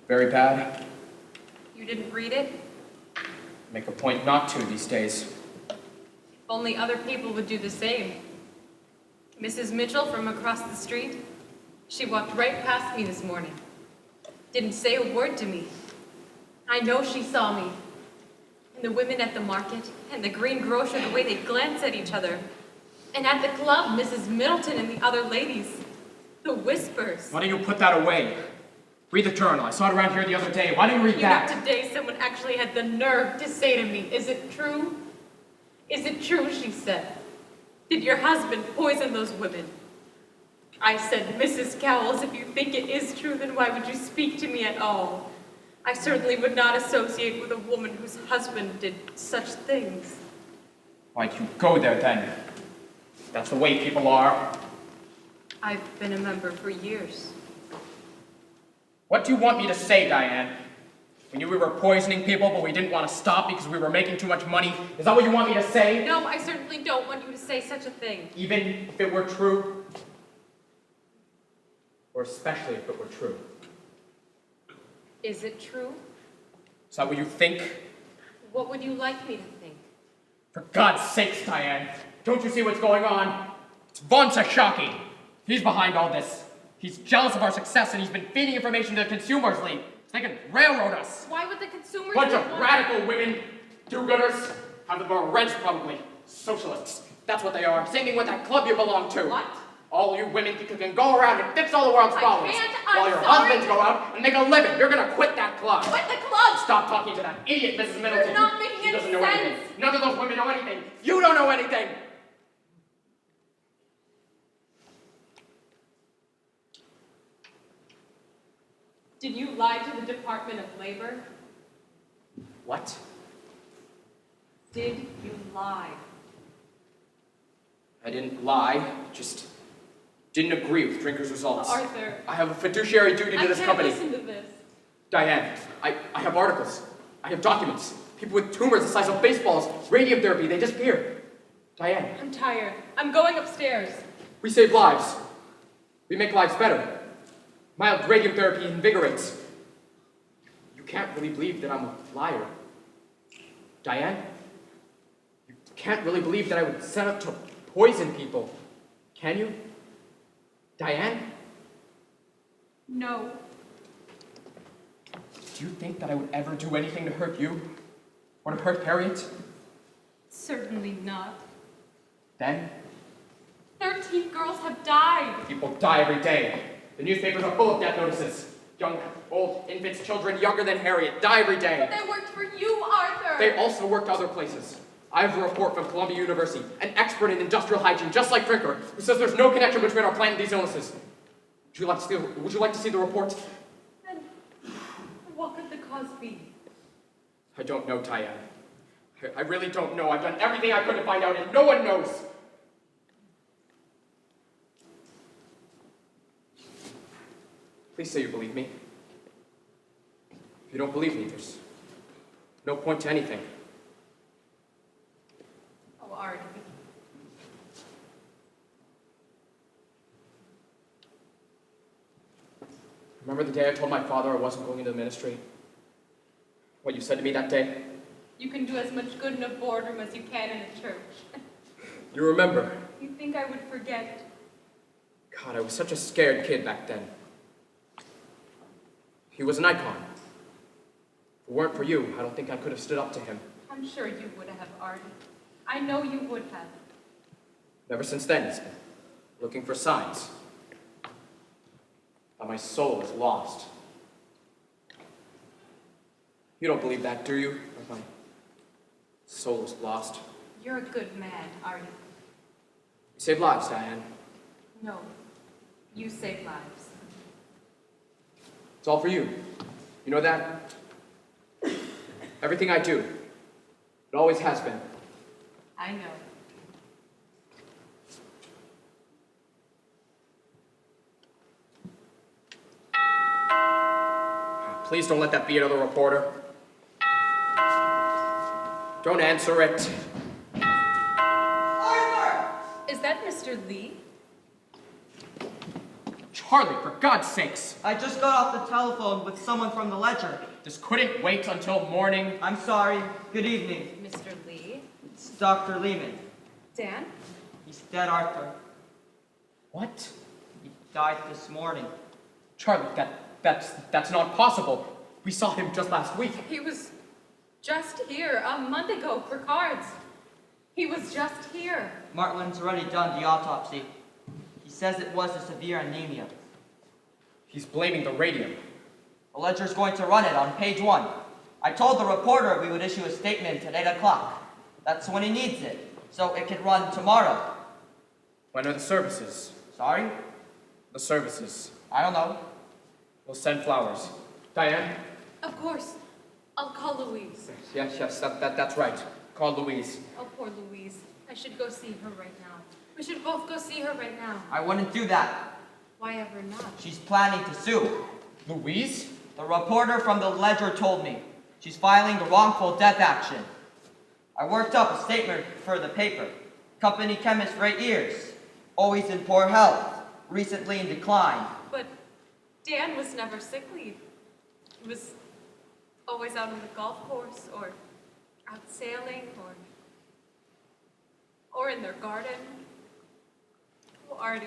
Very bad. You didn't read it? Make a point not to these days. If only other people would do the same. Mrs. Mitchell from across the street, she walked right past me this morning. Didn't say a word to me. I know she saw me. And the women at the market, and the green grocer, the way they glance at each other. And at the club, Mrs. Middleton and the other ladies. The whispers. Why don't you put that away? Read the journal. I saw it around here the other day. Why don't you read that? Today someone actually had the nerve to say to me, "Is it true? Is it true," she said. "Did your husband poison those women?" I said, Mrs. Cowles, if you think it is true, then why would you speak to me at all? I certainly would not associate with a woman whose husband did such things. Why'd you go there then? That's the way people are. I've been a member for years. What do you want me to say, Diane? We knew we were poisoning people, but we didn't want to stop because we were making too much money. Is that what you want me to say? No, I certainly don't want you to say such a thing. Even if it were true? Or especially if it were true? Is it true? Is that what you think? What would you like me to think? For God's sakes, Diane, don't you see what's going on? It's Von Shocking. He's behind all this. He's jealous of our success, and he's been feeding information to the Consumers League. They can railroad us. Why would the consumers... Bunch of radical women, do-gooders, have them more rents probably. Socialists. That's what they are. Same thing with that club you belong to. What? All you women can go around and fix all the world's problems. While your husbands go out and make a living. You're gonna quit that club. Quit the club! Stop talking to that idiot Mrs. Middleton. You're not making She any doesn't know sense. anything. None of those women know anything. You don't know anything. Did you lie to the Department of Labor? What? Did you lie? I didn't lie, just didn't agree with Drinker's results. Arthur. I have a fiduciary duty to this company. I can't listen to this. Diane, I have articles. I have documents. People with tumors the size of baseballs, radium therapy, they disappear. Diane. I'm tired. I'm going upstairs. We save lives. We make lives better. Mild radium therapy invigorates. You can't really believe that I'm a liar. Diane? You can't really believe that I would set up to poison people. Can you? Diane? No. Do you think that I would ever do anything to hurt you? Or to hurt Harriet? Certainly not. Then? 13 girls have died. People die every day. The newspapers are full of death notices. Young, old, infants, children younger than Harriet die every day. But they worked for you, Arthur. They also worked other places. I have a report from Columbia University, an expert in industrial hygiene, just like Drinker, who says there's no connection between our plant and these illnesses. Would you like to see the report? Then what could the cause be? I don't know, Diane. I really don't know. I've done everything I could to find out, and no one knows. Please say you believe me. If you don't believe me, there's no point to anything. Oh, Artie. Remember the day I told my father I wasn't going into the ministry? What you said to me that day? You can do as much good in a boardroom as you can in a church. You remember? You think I would forget? God, I was such a scared kid back then. He was an icon. If it weren't for you, I don't think I could have stood up to him. I'm sure you would have, Artie. I know you would have. Ever since then, he's been looking for signs. That my soul is lost. You don't believe that, do you? That my soul is lost. You're a good man, Artie. You save lives, Diane. No, you save lives. It's all for you. You know that? Everything I do, it always has been. I know. Please don't let that be another reporter. Don't answer it. Arthur! Is that Mr. Lee? Charlie, for God's sakes! I just got off the telephone with someone from the ledger. This couldn't wait until morning. I'm sorry. Good evening. Mr. Lee? It's Dr. Lehman. Dan? He's dead, Arthur. What? He died this morning. Charlie, that's not possible. We saw him just last week. He was just here a month ago for cards. He was just here. Martlin's already done the autopsy. He says it was a severe anemia. He's blaming the radium. The ledger's going to run it on page 1. I told the reporter we would issue a statement at 8 o'clock. That's when he needs it, so it can run tomorrow. When are the services? Sorry? The services. I don't know. We'll send flowers. Diane? Of course. I'll call Louise. Yes, that's right. Call Louise. Oh, poor Louise. I should go see her right now. We should both go see her right now. I wouldn't do that. Why ever not? She's planning to sue. Louise? The reporter from the Ledger told me. She's filing the wrongful death action. I worked up a statement for the paper. Company chemist for 8 years. Always in poor health. Recently in decline. But Dan was never sick leave. He was always out on the golf course, or out sailing, or in their garden. Oh, Artie.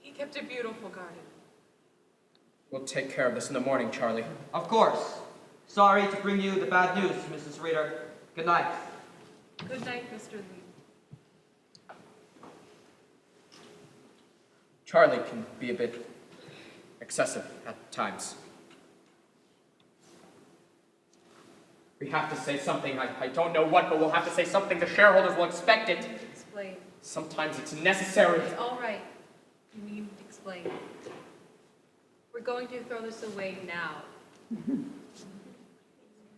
He kept a beautiful garden. We'll take care of this in the morning, Charlie. Of course. Sorry to bring you the bad news, Mrs. Reader. Good night. Good night, Mr. Lee. Charlie can be a bit excessive at times. We have to say something. I don't know what, but we'll have to say something. The shareholders will expect it. Explain. Sometimes it's necessary. It's all right. You needn't explain. We're going to throw this away now.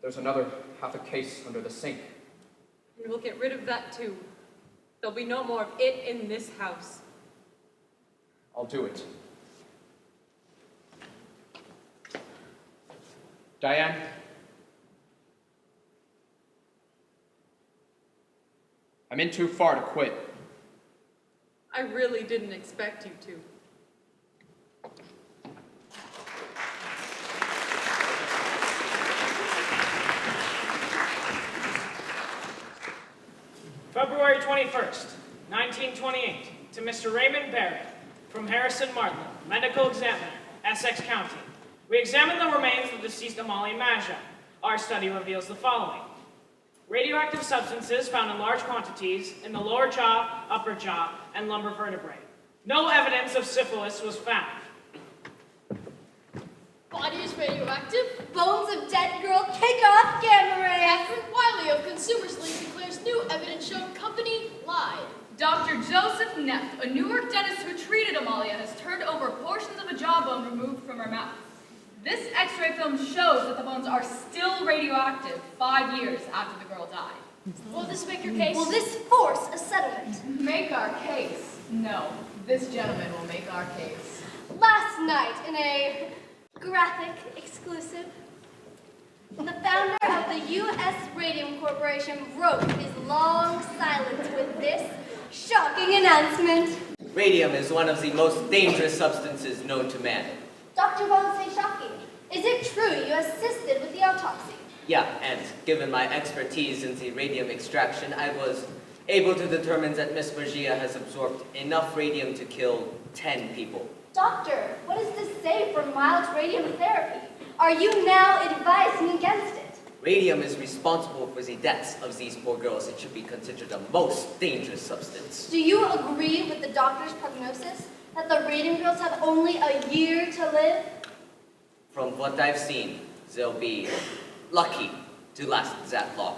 There's another half a case under the sink. And we'll get rid of that too. There'll be no more of it in this house. I'll do it. Diane? I'm in too far to quit. I really didn't expect you to. February 21st, 1928, to Mr. Raymond Barry, from Harrison Martin, Medical Examiner, Essex County. We examined the remains of deceased Amalia Maja. Our study reveals the following. Radioactive substances found in large quantities in the lower jaw, upper jaw, and lumbar vertebrae. No evidence of syphilis was found. Body is radioactive. Bones of dead girl kick off gamma rays. Catherine Wiley of Consumers League declares new evidence showed company lied. Dr. Joseph Neff, a Newark dentist who treated Amalia, has turned over portions of a jawbone removed from her mouth. This x-ray film shows that the bones are still radioactive 5 years after the girl died. Will this make your case? Will this force a settlement? Make our case? No, this gentleman will make our case. Last night, in a graphic exclusive, the founder of the U.S. Radium Corporation broke his long silence with this shocking announcement. Radium is one of the most dangerous substances known to man. Dr. Bond say shocking. Is it true you assisted with the autopsy? Yeah, and given my expertise in the radium extraction, I was able to determine that Miss Bergia has absorbed enough radium to kill 10 people. Doctor, what does this say for mild radium therapy? Are you now advising against it? Radium is responsible for the deaths of these poor girls. It should be considered the most dangerous substance. Do you agree with the doctor's prognosis that the Radium Girls have only a year to live? From what I've seen, they'll be lucky to last that long.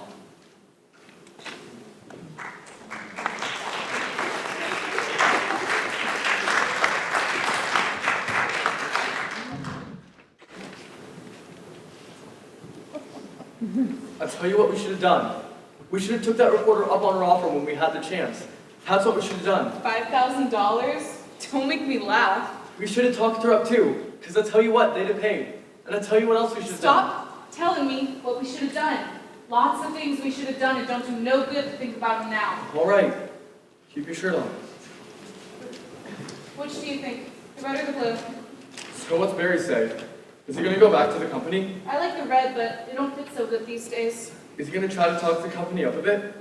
I'll tell you what we should have done. We should have took that reporter up on her offer when we had the chance. That's what we should have done. $5,000? Don't make me laugh. We should have talked her up too, because I'll tell you what, they'd have paid. And I'll tell you what else we should have done. Stop telling me what we should have done. Lots of things we should have done and don't do no good to think about them now. All right. Keep your shirt on. Which do you think? The red or the blue? So what's Barry say? Is he going to go back to the company? I like the red, but it don't fit so good these days. Is he going to try to talk the company up a bit?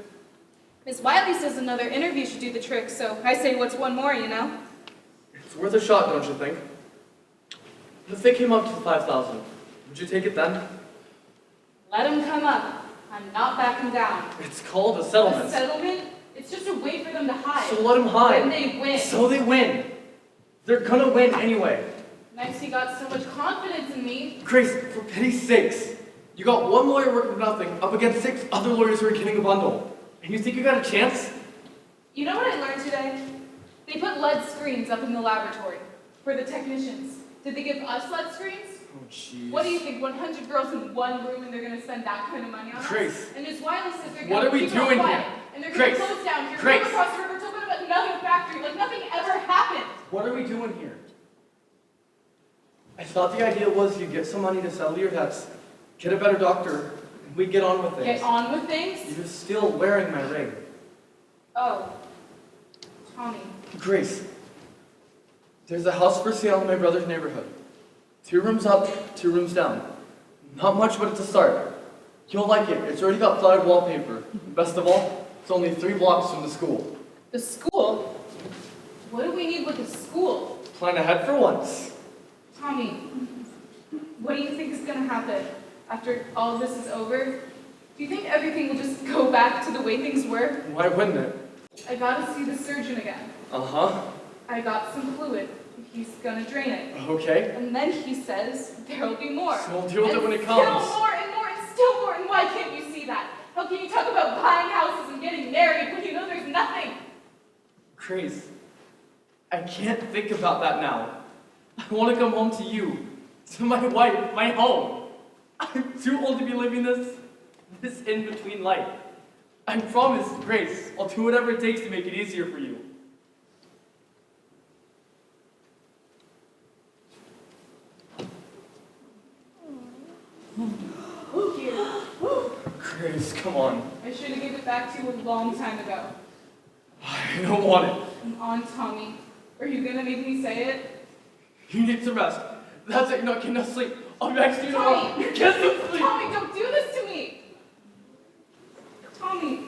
Miss Wiley says another interview should do the trick, so I say what's one more, you know? It's worth a shot, don't you think? If they came up to the 5,000, would you take it then? Let them come up. I'm not backing down. It's called a settlement. A settlement? It's just a way for them to hide. So let them hide. Then they win. So they win. They're gonna win anyway. Nice you got so much confidence in me. Grace, for pity's sakes, you got one lawyer working for nothing up against 6 other lawyers who are getting a bundle. And you think you got a chance? You know what I learned today? They put lead screens up in the laboratory for the technicians. Did they give us lead screens? Oh, jeez. What do you think, 100 girls in one room and they're going to spend that kind of money on us? Grace. And Ms. Wiley says they're What going are we to keep it all doing quiet. here? And they're going to Grace. close down here, Grace. come across the river to open up another factory like nothing ever happened. What are we doing here? I thought the idea was you get some money to settle your debts, get a better doctor, and we get on with things. Get on with things? You're still wearing my ring. Oh. Tommy. Grace, there's a house for sale in my brother's neighborhood. 2 rooms up, 2 rooms down. Not much, but it's a start. You'll like it. It's already got plywood wallpaper. Best of all, it's only 3 blocks from the school. The school? What do we need with the school? Plan ahead for once. Tommy, what do you think is going to happen after all of this is over? Do you think everything will just go back to the way things were? Why wouldn't it? I gotta see the surgeon again. Uh-huh. I got some fluid. He's gonna drain it. Okay. And then he says there'll be more. So we'll deal with it when it comes. Still more and more and still more. And why can't you see that? How can you talk about buying houses and getting married when you know there's nothing? Grace, I can't think about that now. I want to come home to you, to my wife, my home. I'm too old to be living this in-between life. I promise, Grace, I'll do whatever it takes to make it easier for you. Grace, come on. I should have given it back to you a long time ago. I don't want it. Come on, Tommy. Are you gonna make me say it? You need some rest. That's it, you're not getting enough sleep. I'll be back to you tomorrow. Tommy! Get some sleep! Tommy, don't do this to me! Tommy!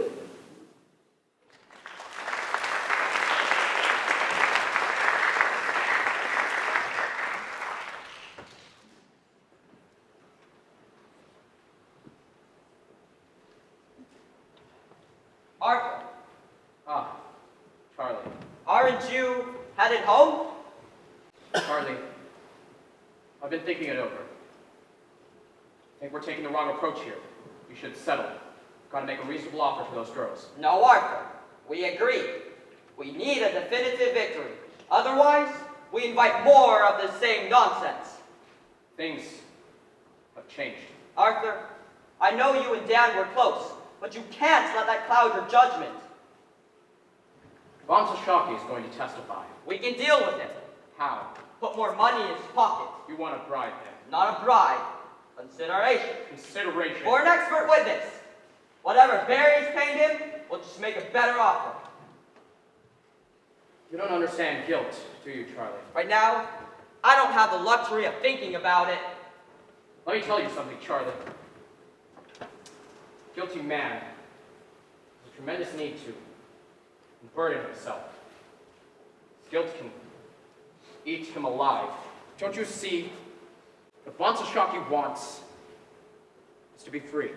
Arthur, Ah, Charlie. aren't you headed home? Charlie, I've been thinking it over. I think we're taking the wrong approach here. We should settle. Gotta make a reasonable offer to those girls. No, Arthur. We agree. We need a definitive victory. Otherwise, we invite more of the same nonsense. Things have changed. Arthur, I know you and Dan were close, but you can't let that cloud your judgment. Von Sashaki is going to testify. We can deal with it. How? Put more money in his pocket. You want to bribe him? Not a bribe. Consideration. Consideration? For an expert witness. Whatever Barry's paid him, we'll just make a better offer. You don't understand guilt, do you, Charlie? Right now, I don't have the luxury of thinking about it. Let me tell you something, Charlie. Guilty man has a tremendous need to burden himself. His guilt can eat him alive. Don't you see? What Von Sashaki wants is to be free.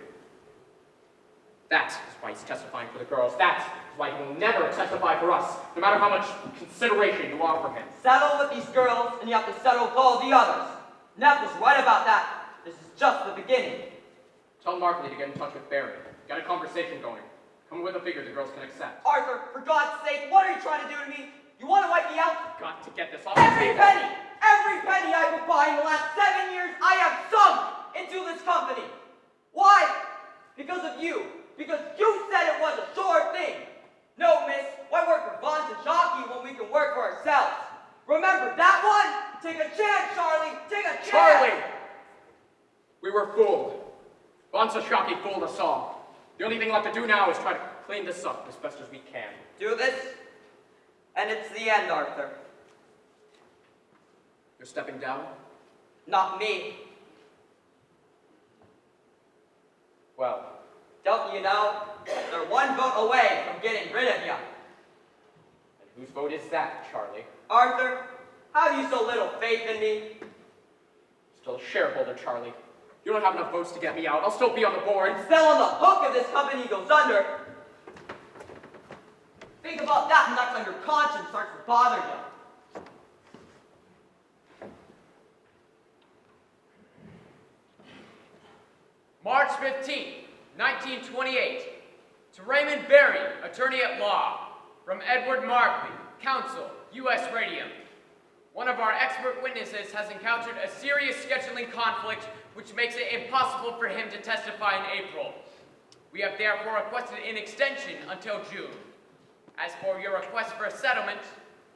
That is why he's testifying for the girls. That is why he will never testify for us, no matter how much consideration you offer him. Settle with these girls, and you have to settle with all the others. Neff was right about that. This is just the beginning. Tell Markley to get in touch with Barry. Get a conversation going. Come up with a figure the girls can accept. Arthur, for God's sake, what are you trying to do to me? You want to wipe me out? Got to get this off the Every table. penny I've been buying the last 7 years, I have sunk into this company. Why? Because of you. Because you said it was a sure thing. No, miss, why work for Von Sashaki when we can work for ourselves? Remember that one? Take a chance, Charlie. Take a chance. Charlie! We were fooled. Von Sashaki fooled us all. The only thing left to do now is try to clean this up as best as we can. Do this, and it's the end, Arthur. You're stepping down? Not me. Well. Don't you know? They're one vote away from getting rid of you. And whose vote is that, Charlie? Arthur, have you so little faith in me? Still a shareholder, Charlie. You don't have enough votes to get me out. I'll still be on the board. And still on the hook if this company goes under. Think about that and that's when your conscience starts to bother you. March 15th, 1928. To Raymond Berry, attorney at law. From Edward Markley, Council, U.S. Radium. One of our expert witnesses has encountered a serious scheduling conflict which makes it impossible for him to testify in April. We have therefore requested an extension until June. As for your request for a settlement,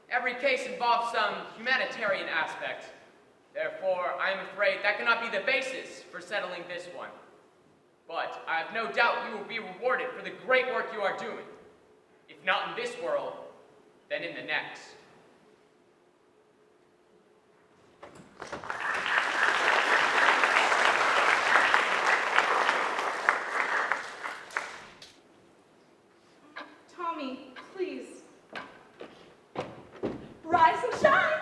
every case involves some humanitarian aspect. Therefore, I am afraid that cannot be the basis for settling this one. But I have no doubt you will be rewarded for the great work you are doing. If not in this world, then in the next. Tommy, please. Rise and shine!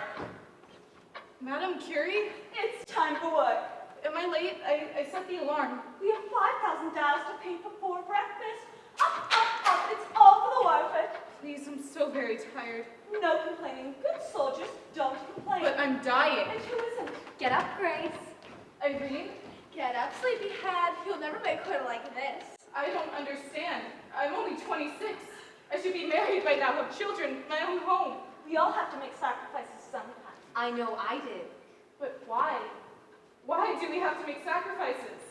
Madam Curie? It's time for work. Am I late? I set the alarm. We have $5,000 to pay before breakfast. Up, up, up. It's all for the welfare. Please, I'm so very tired. No complaining. Good soldiers don't complain. But I'm dying. And who isn't? Get up, Grace. Irene? Get up, sleepyhead. You'll never make her like this. I don't understand. I'm only 26. I should be married by now, have children, my own home. We all have to make sacrifices sometimes. I know I did. But why? Why do we have to make sacrifices?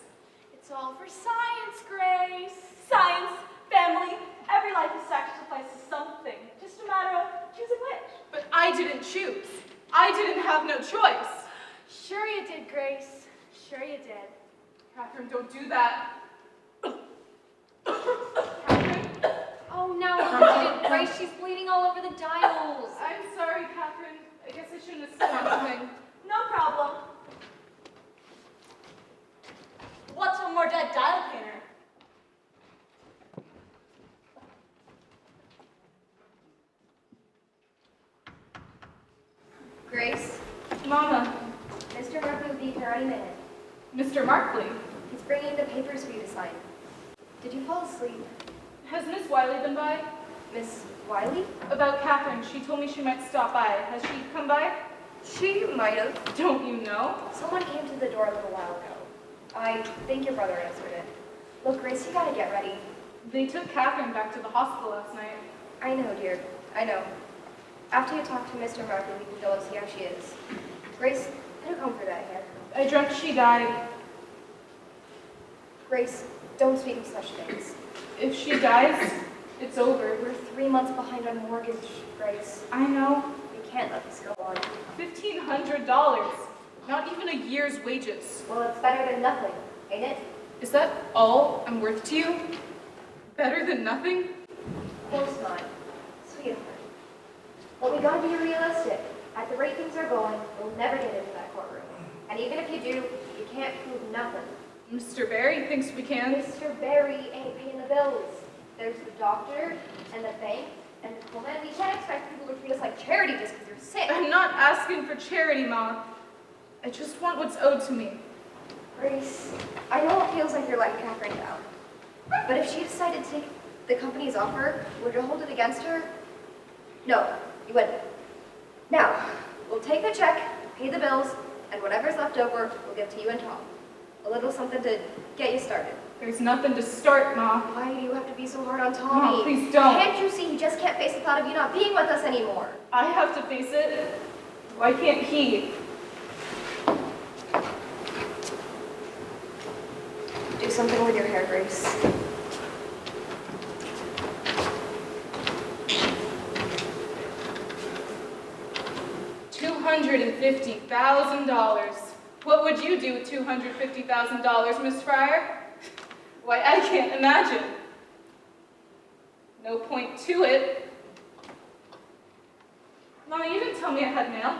It's all for science, Grace. Science, family, every life is sacrifices something. Just a matter of choosing which. But I didn't choose. I didn't have no choice. Sure you did, Grace. Sure you did. Catherine, don't do that. Oh no, you didn't, Grace. She's bleeding all over the dials. I'm sorry, Catherine. I guess I shouldn't have said anything. No problem. What's one more dead dial painter? Grace, Mama. Mr. Markley will be here any minute. Mr. Markley? He's bringing the papers for you to sign. Did you fall asleep? Has Miss Wiley been by? Miss Wiley? About Catherine. She told me she might stop by. Has she come by? She might have. Don't you know? Someone came to the door a little while ago. I think your brother answered it. Look, Grace, you gotta get ready. They took Catherine back to the hospital last night. I know, dear. I know. After you talk to Mr. Markley, we can go and see how she is. Grace, put a comfort out here. I dreamt she died. Grace, don't speak of such things. If she dies, it's over. We're 3 months behind on mortgage, Grace. I know. We can't let this go on. $1,500. Not even a year's wages. Well, it's better than nothing, ain't it? Is that all I'm worth to you? Better than nothing? Of course not. Sweetheart. But we gotta be realistic. At the rate things are going, we'll never get into that courtroom. And even if you do, you can't prove nothing. Mr. Barry thinks we can. Mr. Barry ain't paying the bills. There's the doctor, and the bank, and the woman. We can't expect people to treat us like charity just because they're sick. I'm not asking for charity, Ma. I just want what's owed to me. Grace, I know it feels like you're letting Catherine down. But if she decided to take the company's offer, would you hold it against her? No, you wouldn't. Now, we'll take the check, pay the bills, and whatever's left over, we'll give to you and Tom. A little something to get you started. There's nothing to start, Ma. Why do you have to be so hard on Tommy? Ma, please don't. Can't you see he just can't face the thought of you not being with us anymore? I have to face it. Why can't he? Do something with your hair, Grace. $250,000. What would you do with $250,000, Miss Fryer? Why, I can't imagine. No point to it. Mama, you didn't tell me I had mail.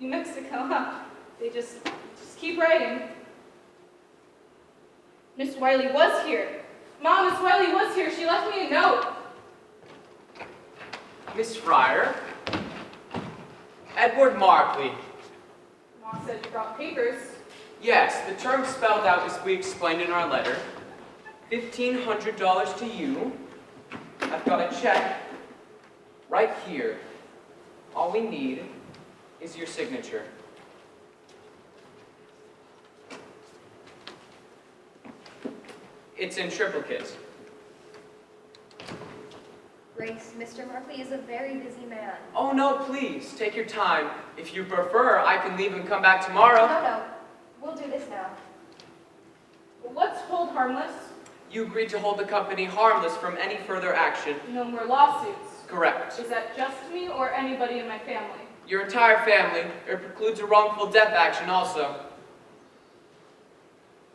New Mexico, huh? They just keep writing. Miss Wiley was here. Mom, Miss Wiley was here. She left me a note. Miss Fryer. Edward Markley. Mom said you brought papers. Yes, the terms spelled out as we explained in our letter. $1,500 to you. I've got a check right here. All we need is your signature. It's in triplicate. Grace, Mr. Markley is a very busy man. Oh no, please, take your time. If you prefer, I can leave and come back tomorrow. No. We'll do this now. What's hold harmless? You agreed to hold the company harmless from any further action. No more lawsuits. Correct. Is that just me or anybody in my family? Your entire family. It precludes a wrongful death action also.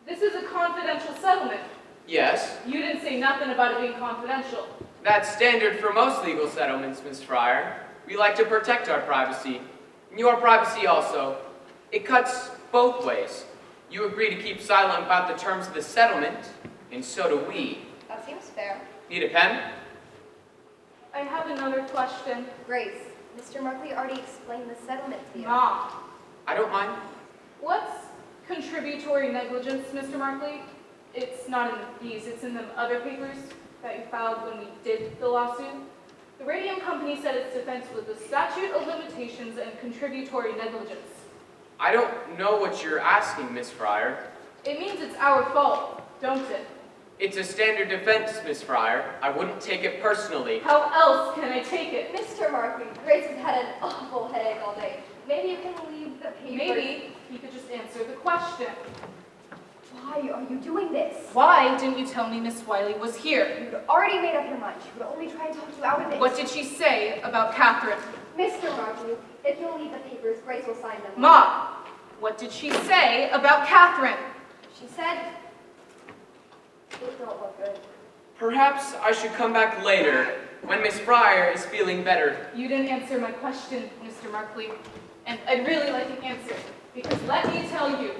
This is a confidential settlement. Yes. You didn't say nothing about it being confidential. That's standard for most legal settlements, Miss Fryer. We like to protect our privacy. And your privacy also. It cuts both ways. You agree to keep silent about the terms of the settlement, and so do we. That seems fair. Need a pen? I have another question. Grace, Mr. Markley already explained the settlement to you. Mom. I don't mind. What's contributory negligence, Mr. Markley? It's not in these, it's in the other papers that you filed when we did the lawsuit. The Radium Company said its defense was the statute of limitations and contributory negligence. I don't know what you're asking, Miss Fryer. It means it's our fault, don't it? It's a standard defense, Miss Fryer. I wouldn't take it personally. How else can I take it? Mr. Markley, Grace has had an awful headache all day. Maybe you can leave the papers. Maybe you could just answer the question. Why are you doing this? Why didn't you tell me Miss Wiley was here? You'd already made up your mind. She would only try and talk you out of it. What did she say about Catherine? Mr. Markley, if you'll leave the papers, Grace will sign them. Mom, what did she say about Catherine? She said, it don't look good. Perhaps I should come back later, when Miss Fryer is feeling better. You didn't answer my question, Mr. Markley, and I'd really like an answer, because let me tell you,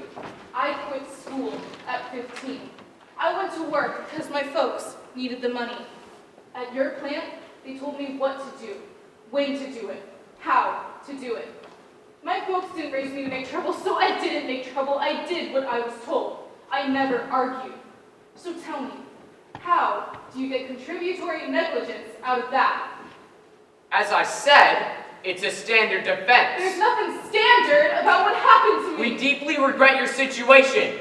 I quit school at 15. I went to work because my folks needed the money. At your plant, they told me what to do, when to do it, how to do it. My folks didn't raise me to make trouble, so I didn't make trouble. I did what I was told. I never argued. So tell me, how do you get contributory negligence out of that? As I said, it's a standard defense. There's nothing standard about what happened to me. We deeply regret your situation,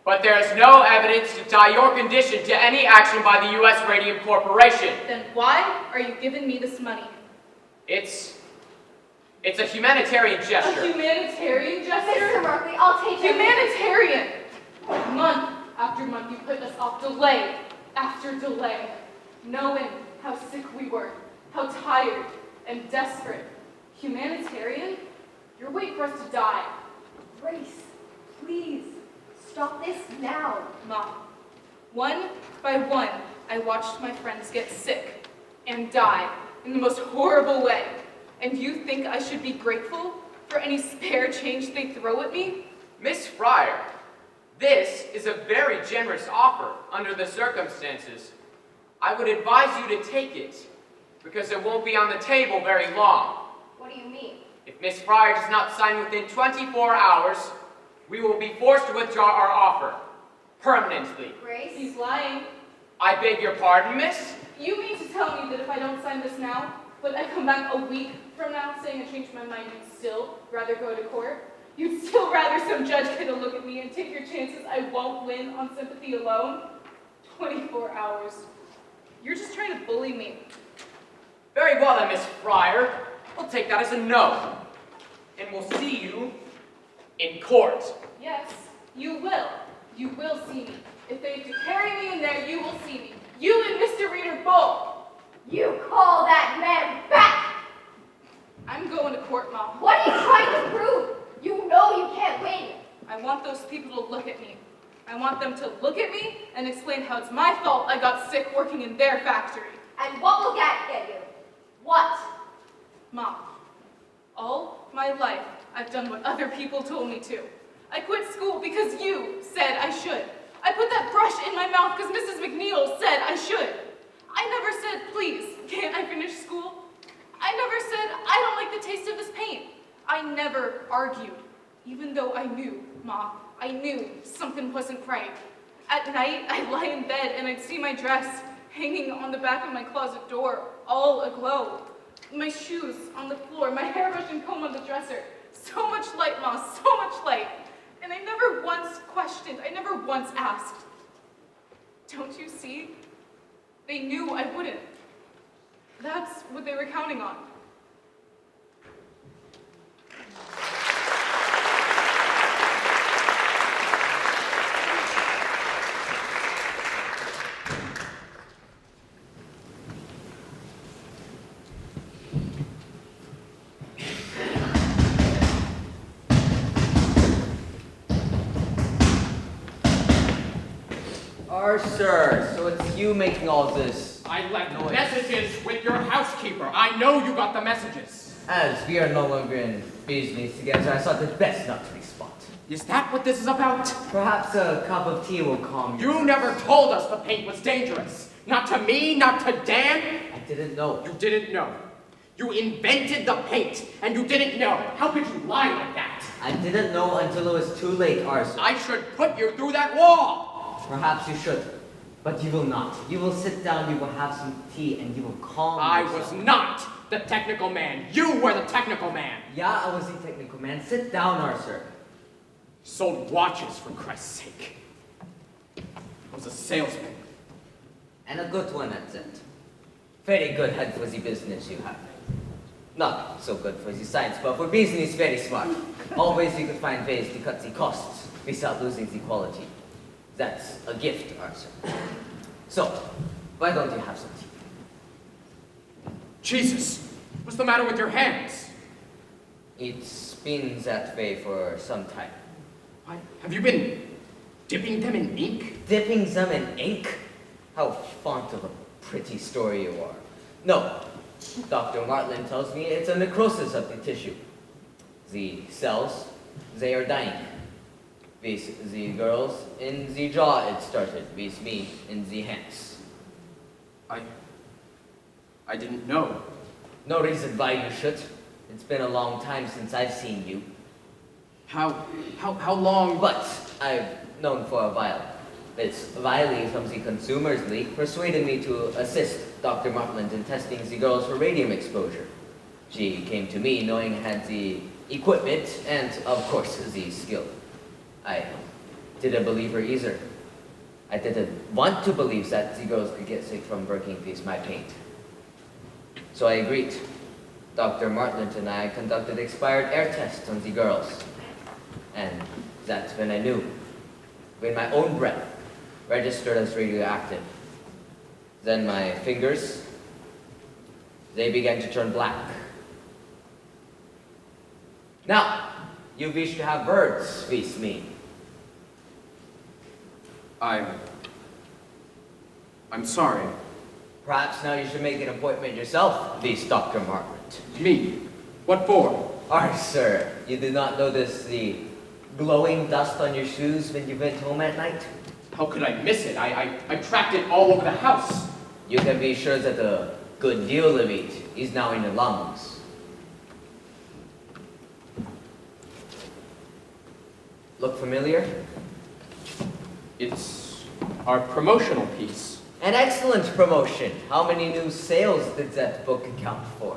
but there is no evidence to tie your condition to any action by the U.S. Radium Corporation. Then why are you giving me this money? It's a humanitarian gesture. A humanitarian gesture? Mr. Markley, I'll take it. Humanitarian! Month after month, you put us off delay after delay, knowing how sick we were, how tired and desperate. Humanitarian? You're waiting for us to die. Grace, please, stop this now. Mom, one by one, I watched my friends get sick and die in the most horrible way. And you think I should be grateful for any spare change they throw at me? Miss Fryer, this is a very generous offer under the circumstances. I would advise you to take it, because it won't be on the table very long. What do you mean? If Miss Fryer does not sign within 24 hours, we will be forced to withdraw our offer, permanently. Grace? He's lying. I beg your pardon, miss? You mean to tell me that if I don't sign this now, but I come back a week from now saying I changed my mind, you'd still rather go to court? You'd still rather some judge get a look at me and take your chances I won't win on sympathy alone? 24 hours. You're just trying to bully me. Very well then, Miss Fryer. We'll take that as a no. And we'll see you in court. Yes, you will. You will see me. If they have to carry me in there, you will see me. You and Mr. Reader both. You call that man back! I'm going to court, Mom. What are you trying to prove? You know you can't win. I want those people to look at me. I want them to look at me and explain how it's my fault I got sick working in their factory. And what will that get you? What? Mom, all my life I've done what other people told me to. I quit school because you said I should. I put that brush in my mouth because Mrs. McNeil said I should. I never said, please, can't I finish school? I never said, I don't like the taste of this paint. I never argued, even though I knew, Mom, I knew something wasn't right. At night, I'd lie in bed and I'd see my dress hanging on the back of my closet door, all aglow. My shoes on the floor, my hairbrush and comb on the dresser. So much light, Mom, so much light. And I never once questioned, I never once asked. Don't you see? They knew I wouldn't. That's what they were counting on. Sir, so it's you making all this. I left messages with your housekeeper. I know you got the messages. As we are no longer in business together, I thought it best not to respond. Is that what this is about? Perhaps a cup of tea will calm you. You never told us the paint was dangerous. Not to me, not to Dan. I didn't know. You didn't know. You invented the paint, and you didn't know. How could you lie like that? I didn't know until it was too late, Arthur. I should put you through that wall. Perhaps you should, but you will not. You will sit down, you will have some tea, and you will calm yourself. I was not the technical man. You were the technical man. Yeah, I was the technical man. Sit down, Arthur. Sold watches, for Christ's sake. I was a salesman. And a good one at that. Very good head for the business you have. Not so good for the science, but for business, very smart. Always you could find ways to cut the costs without losing the quality. That's a gift, Arthur. So, why don't you have some tea? Jesus, what's the matter with your hands? It's been that way for some time. Why, have you been dipping them in ink? Dipping them in ink? How fond of a pretty story you are. No, Dr. Martland tells me it's a necrosis of the tissue. The cells, they are dying. With the girls in the jaw it started, with me in the hands. I didn't know. No reason why you should. It's been a long time since I've seen you. How long? But I've known for a while. Miss Wiley from the Consumers League persuaded me to assist Dr. Martland in testing the girls for radium exposure. She came to me knowing I had the equipment and, of course, the skill. I didn't believe her either. I didn't want to believe that the girls could get sick from working with my paint. So I agreed. Dr. Martland and I conducted expired air tests on the girls. And that's when I knew. When my own breath registered as radioactive. Then my fingers, they began to turn black. Now, you wish to have words with me. I'm sorry. Perhaps now you should make an appointment yourself, with Dr. Martland. Me? What for? Sir, you did not notice the glowing dust on your shoes when you went home at night? How could I miss it? I tracked it all over the house. You can be sure that a good deal of it is now in your lungs. Look familiar? It's our promotional piece. An excellent promotion. How many new sales did that book account for?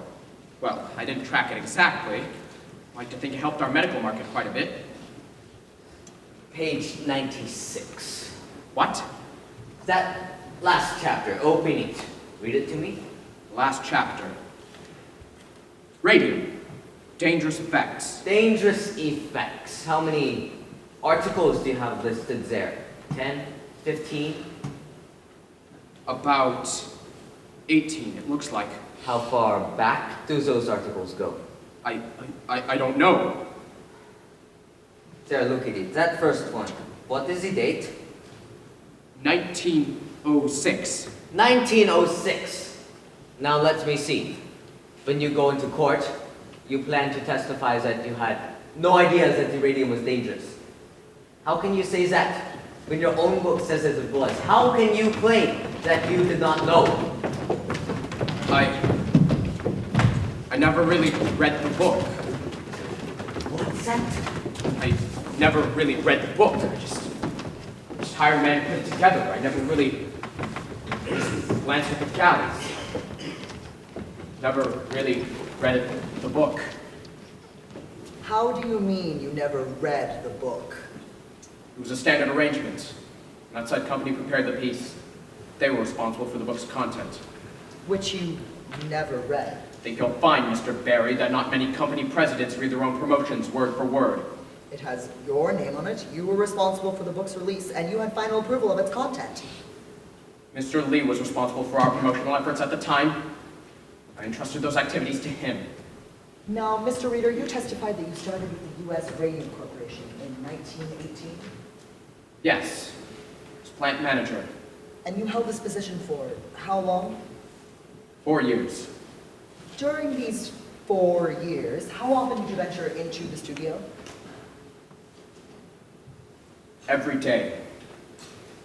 Well, I didn't track it exactly. I like to think it helped our medical market quite a bit. Page 96. What? That last chapter. Open it. Read it to me. Last chapter. Radium. Dangerous effects. Dangerous effects. How many articles do you have listed there? 10? 15? About 18, it looks like. How far back do those articles go? I don't know. There, look at it. That first one. What is the date? 1906. 1906. Now let me see. When you go into court, you plan to testify that you had no idea that the radium was dangerous. How can you say that when your own book says that it was? How can you claim that you did not know? I never really read the book. What's that? I never really read the book. I just hired men put it together. I never really glanced at the galleys. Never really read the book. How do you mean you never read the book? It was a standard arrangement. An outside company prepared the piece. They were responsible for the book's content. which you never read. I think you'll find, Mr. Barry, that not many company presidents read their own promotions word for word. It has your name on it, you were responsible for the book's release, and you had final approval of its content. Mr. Lee was responsible for our promotional efforts at the time. I entrusted those activities to him. Now, Mr. Reader, you testified that you started with the U.S. Radium Corporation in 1918? Yes, as plant manager. And you held this position for how long? 4 years. During these 4 years, how often did you venture into the studio? Every day.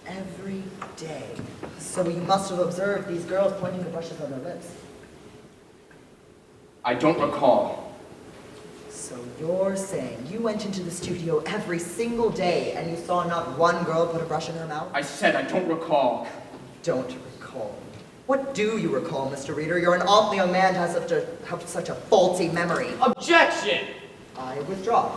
Every day. So you must have observed these girls pointing the brushes on their lips. I don't recall. So you're saying you went into the studio every single day and you saw not one girl put a brush in her mouth? I said I don't recall. Don't recall. What do you recall, Mr. Reader? You're an awfully young man to have such a faulty memory. Objection! I withdraw.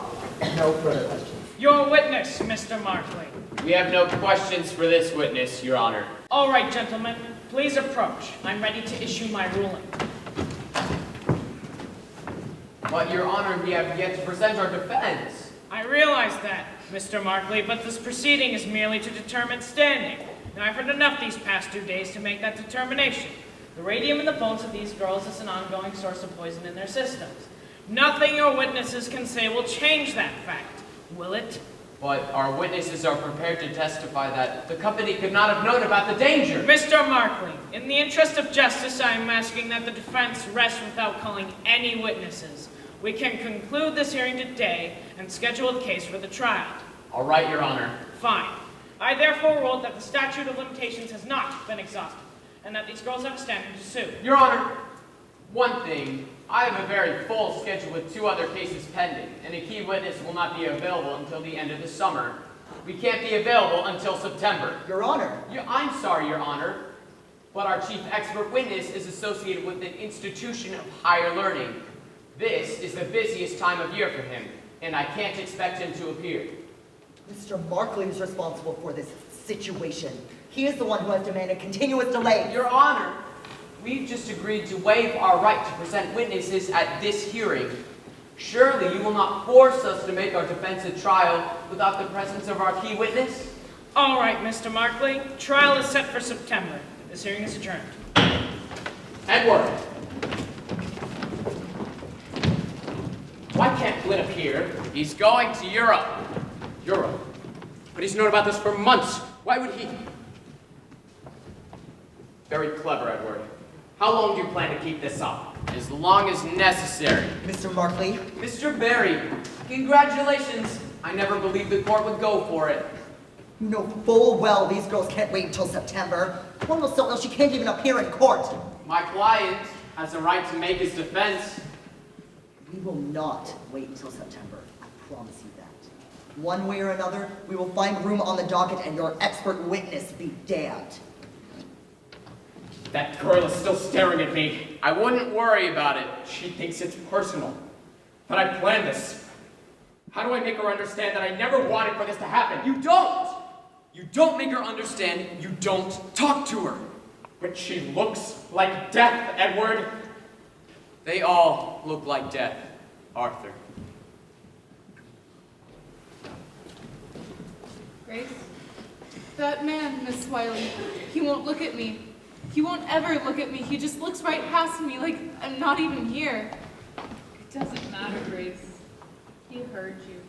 No further questions. Your witness, Mr. Markley. We have no questions for this witness, Your Honor. All right, gentlemen, please approach. I'm ready to issue my ruling. But, Your Honor, we have yet to present our defense. I realize that, Mr. Markley, but this proceeding is merely to determine standing. Now, I've heard enough these past 2 days to make that determination. The radium in the bones of these girls is an ongoing source of poison in their systems. Nothing your witnesses can say will change that fact, will it? But our witnesses are prepared to testify that the company could not have known about the danger. Mr. Markley, in the interest of justice, I am asking that the defense rest without calling any witnesses. We can conclude this hearing today and schedule the case for the trial. All right, Your Honor. Fine. I therefore rule that the statute of limitations has not been exhausted, and that these girls have a standing to sue. Your Honor, one thing. I have a very full schedule with 2 other cases pending, and a key witness will not be available until the end of the summer. We can't be available until September. Your Honor. I'm sorry, Your Honor, but our chief expert witness is associated with an institution of higher learning. This is the busiest time of year for him, and I can't expect him to appear. Mr. Markley is responsible for this situation. He is the one who has demanded continuous delay. Your Honor, we've just agreed to waive our right to present witnesses at this hearing. Surely you will not force us to make our defense at trial without the presence of our key witness? All right, Mr. Markley. Trial is set for September. This hearing is adjourned. Edward! Why can't Flynn appear? He's going to Europe. Europe? But he's known about this for months. Why would he? Very clever, Edward. How long do you plan to keep this up? As long as necessary. Mr. Markley? Mr. Barry, congratulations. I never believed the court would go for it. You know full well these girls can't wait until September. One will so ill she can't even appear in court. My client has a right to make his defense. We will not wait until September. I promise you that. One way or another, we will find room on the docket and your expert witness be damned. That girl is still staring at me. I wouldn't worry about it. She thinks it's personal. But I planned this. How do I make her understand that I never wanted for this to happen? You don't! You don't make her understand. You don't talk to her. But she looks like death, Edward. They all look like death, Arthur. Grace? That man, Miss Wiley, he won't look at me. He won't ever look at me. He just looks right past me like I'm not even here. It doesn't matter, Grace. He heard you.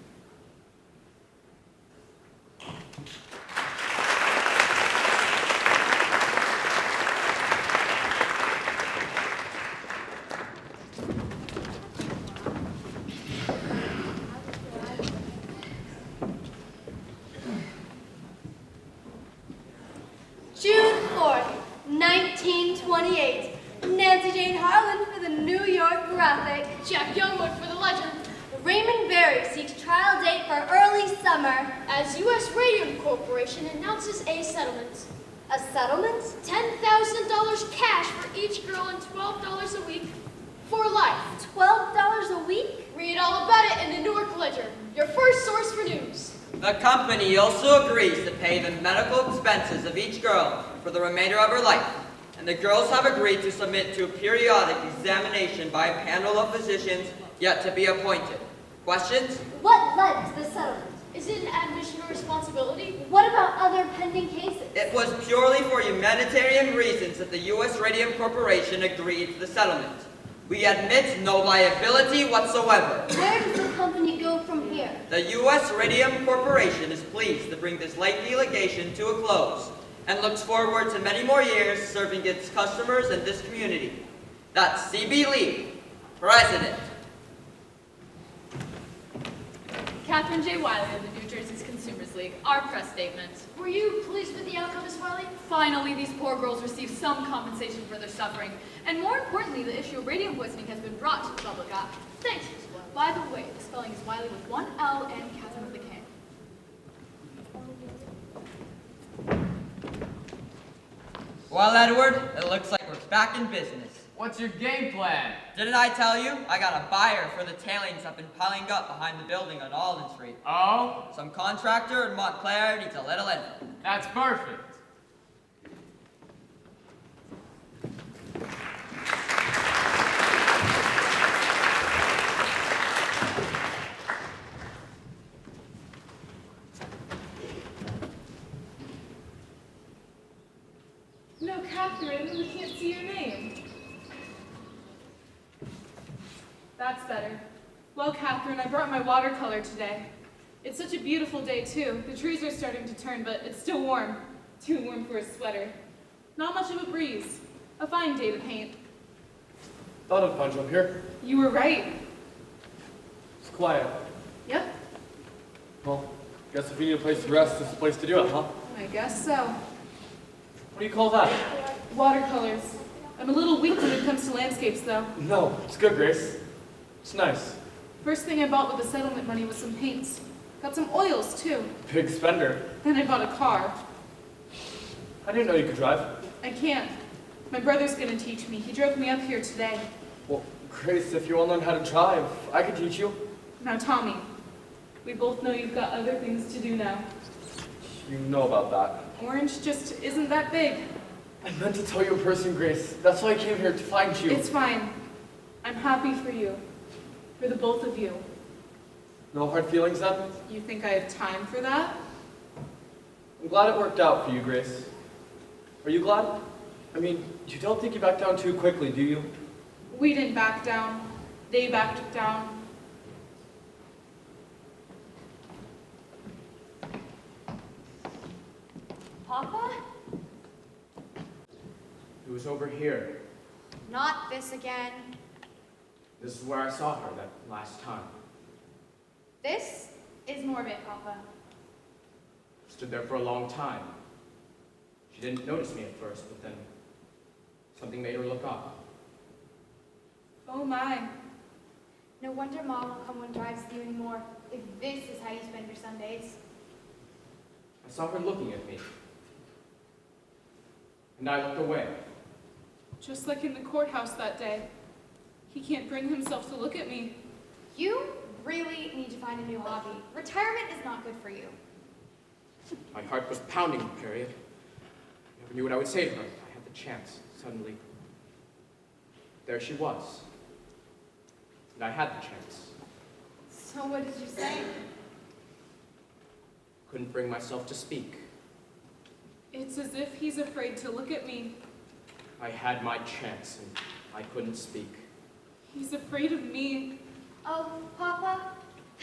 June 4th, 1928. Nancy Jane Harlan for the New York Graphic. Jack Youngwood for the Ledger. Raymond Berry seeks trial date for early summer. As U.S. Radium Corporation announces a settlement. A settlement? $10,000 cash for each girl and $12 a week for life. $12 a week? Read all about it in the Newark Ledger, your first source for news. The company also agrees to pay the medical expenses of each girl for the remainder of her life. and the girls have agreed to submit to a periodic examination by a panel of physicians yet to be appointed. Questions? What led to the settlement? Is it an admission or responsibility? What about other pending cases? It was purely for humanitarian reasons that the U.S. Radium Corporation agreed to the settlement. We admit no liability whatsoever. Where does the company go from here? The U.S. Radium Corporation is pleased to bring this lengthy litigation to a close and looks forward to many more years serving its customers and this community. That's C.B. Lee, President. Catherine J. Wiley of the New Jersey's Consumers League. Our press statement. Were you pleased with the outcome, Miss Wiley? Finally, these poor girls receive some compensation for their suffering. And more importantly, the issue of radium poisoning has been brought to the public eye. Thanks, Miss Wiley. By the way, the spelling is Wiley with one L and Catherine with a K. Well, Edward, it looks like we're back in business. What's your game plan? Didn't I tell you? I got a buyer for the tailings I've been piling up behind the building on Alden Street. Oh? Some contractor in Montclair needs a little info. That's perfect. No, Catherine, we can't see your name. That's better. Well, Catherine, I brought my watercolor today. It's such a beautiful day, too. The trees are starting to turn, but it's still warm. Too warm for a sweater. Not much of a breeze. A fine day to paint. Thought I'd find you up here. You were right. It's quiet. Yep, Well, guess if you need a place to rest, this is the place to do it, huh? I guess so. What do you call that? Watercolors. I'm a little weak when it comes to landscapes, though. No, it's good, Grace. It's nice. First thing I bought with the settlement money was some paints. Got some oils, too. Big spender. Then I bought a car. I didn't know you could drive. I can't. My brother's gonna teach me. He drove me up here today. Well, Grace, if you want to learn how to drive, I could teach you. Now, Tommy, we both know you've got other things to do now. You know about that. Orange just isn't that big. I meant to tell you in person, Grace. That's why I came here, to find you. It's fine. I'm happy for you. For the both of you. No hard feelings, then? You think I have time for that? I'm glad it worked out for you, Grace. Are you glad? I mean, you don't think you backed down too quickly, do you? We didn't back down. They backed down. Papa? It was over here. Not this again. This is where I saw her that last time. This is morbid, Papa. Stood there for a long time. She didn't notice me at first, but then something made her look up. Oh my. No wonder Mom won't come and drives with you anymore, if this is how you spend your Sundays. I saw her looking at me. And I looked away. Just like in the courthouse that day. He can't bring himself to look at me. You really need to find a new hobby. Retirement is not good for you. My heart was pounding, period. I never knew what I would say to her. I had the chance, suddenly. There she was. And I had the chance. So what did you say? Couldn't bring myself to speak. It's as if he's afraid to look at me. I had my chance, and I couldn't speak. He's afraid of me. Oh, Papa,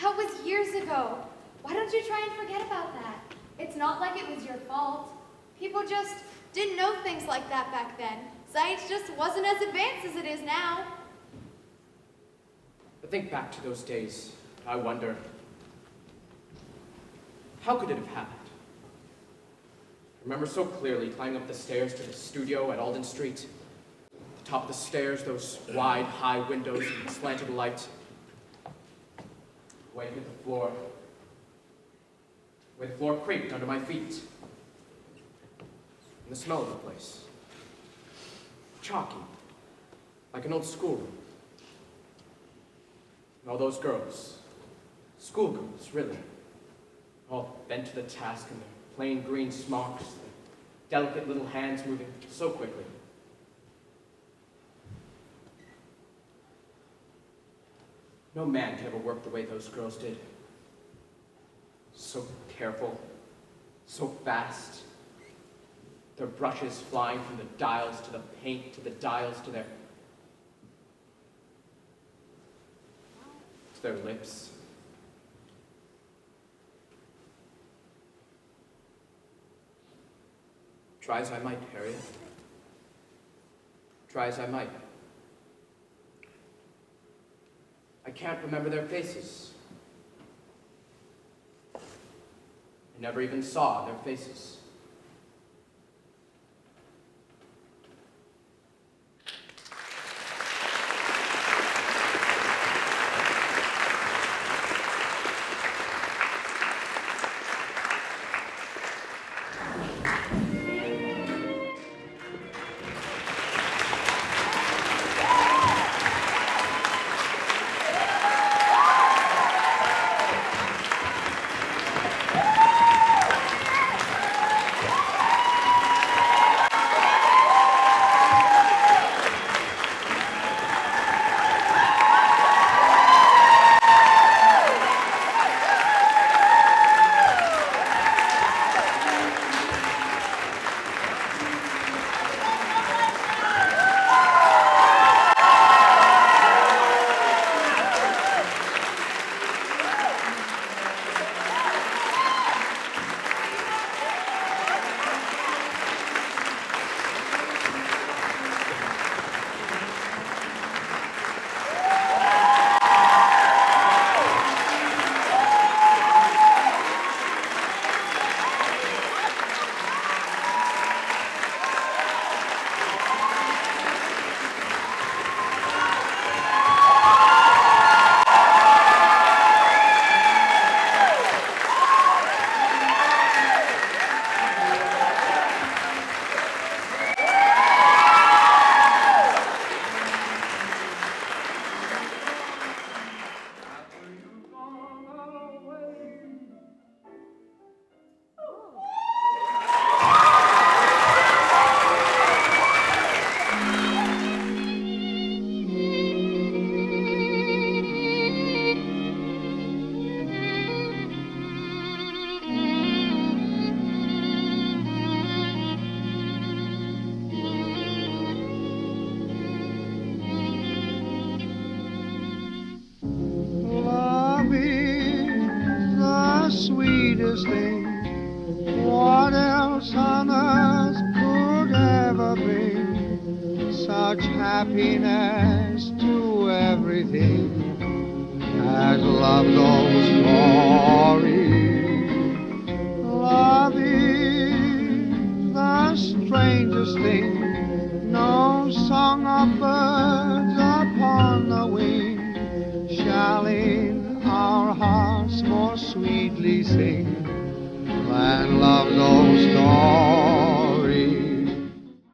that was years ago. Why don't you try and forget about that? It's not like it was your fault. People just didn't know things like that back then. Science just wasn't as advanced as it is now. But think back to those days. I wonder, how could it have happened? I remember so clearly climbing up the stairs to the studio at Alden Street. The top of the stairs, those wide, high windows and slanted light. Away hit the floor. Where the floor creaked under my feet. And the smell of the place. Chalky, like an old schoolroom. And all those girls, schoolgirls, really, all bent to the task in their plain green smocks, their delicate little hands moving so quickly. No man could ever work the way those girls did. So careful, so fast. Their brushes flying from the dials to the paint, to the dials to their lips. Try as I might, Harriet. Try as I might. I can't remember their faces. I never even saw their faces. sweetest thing. What else on earth could ever bring such happiness to everything as love knows glory? Love is the strangest thing, no song of birds upon the wing shall in our hearts more sweetly sing than love knows glory.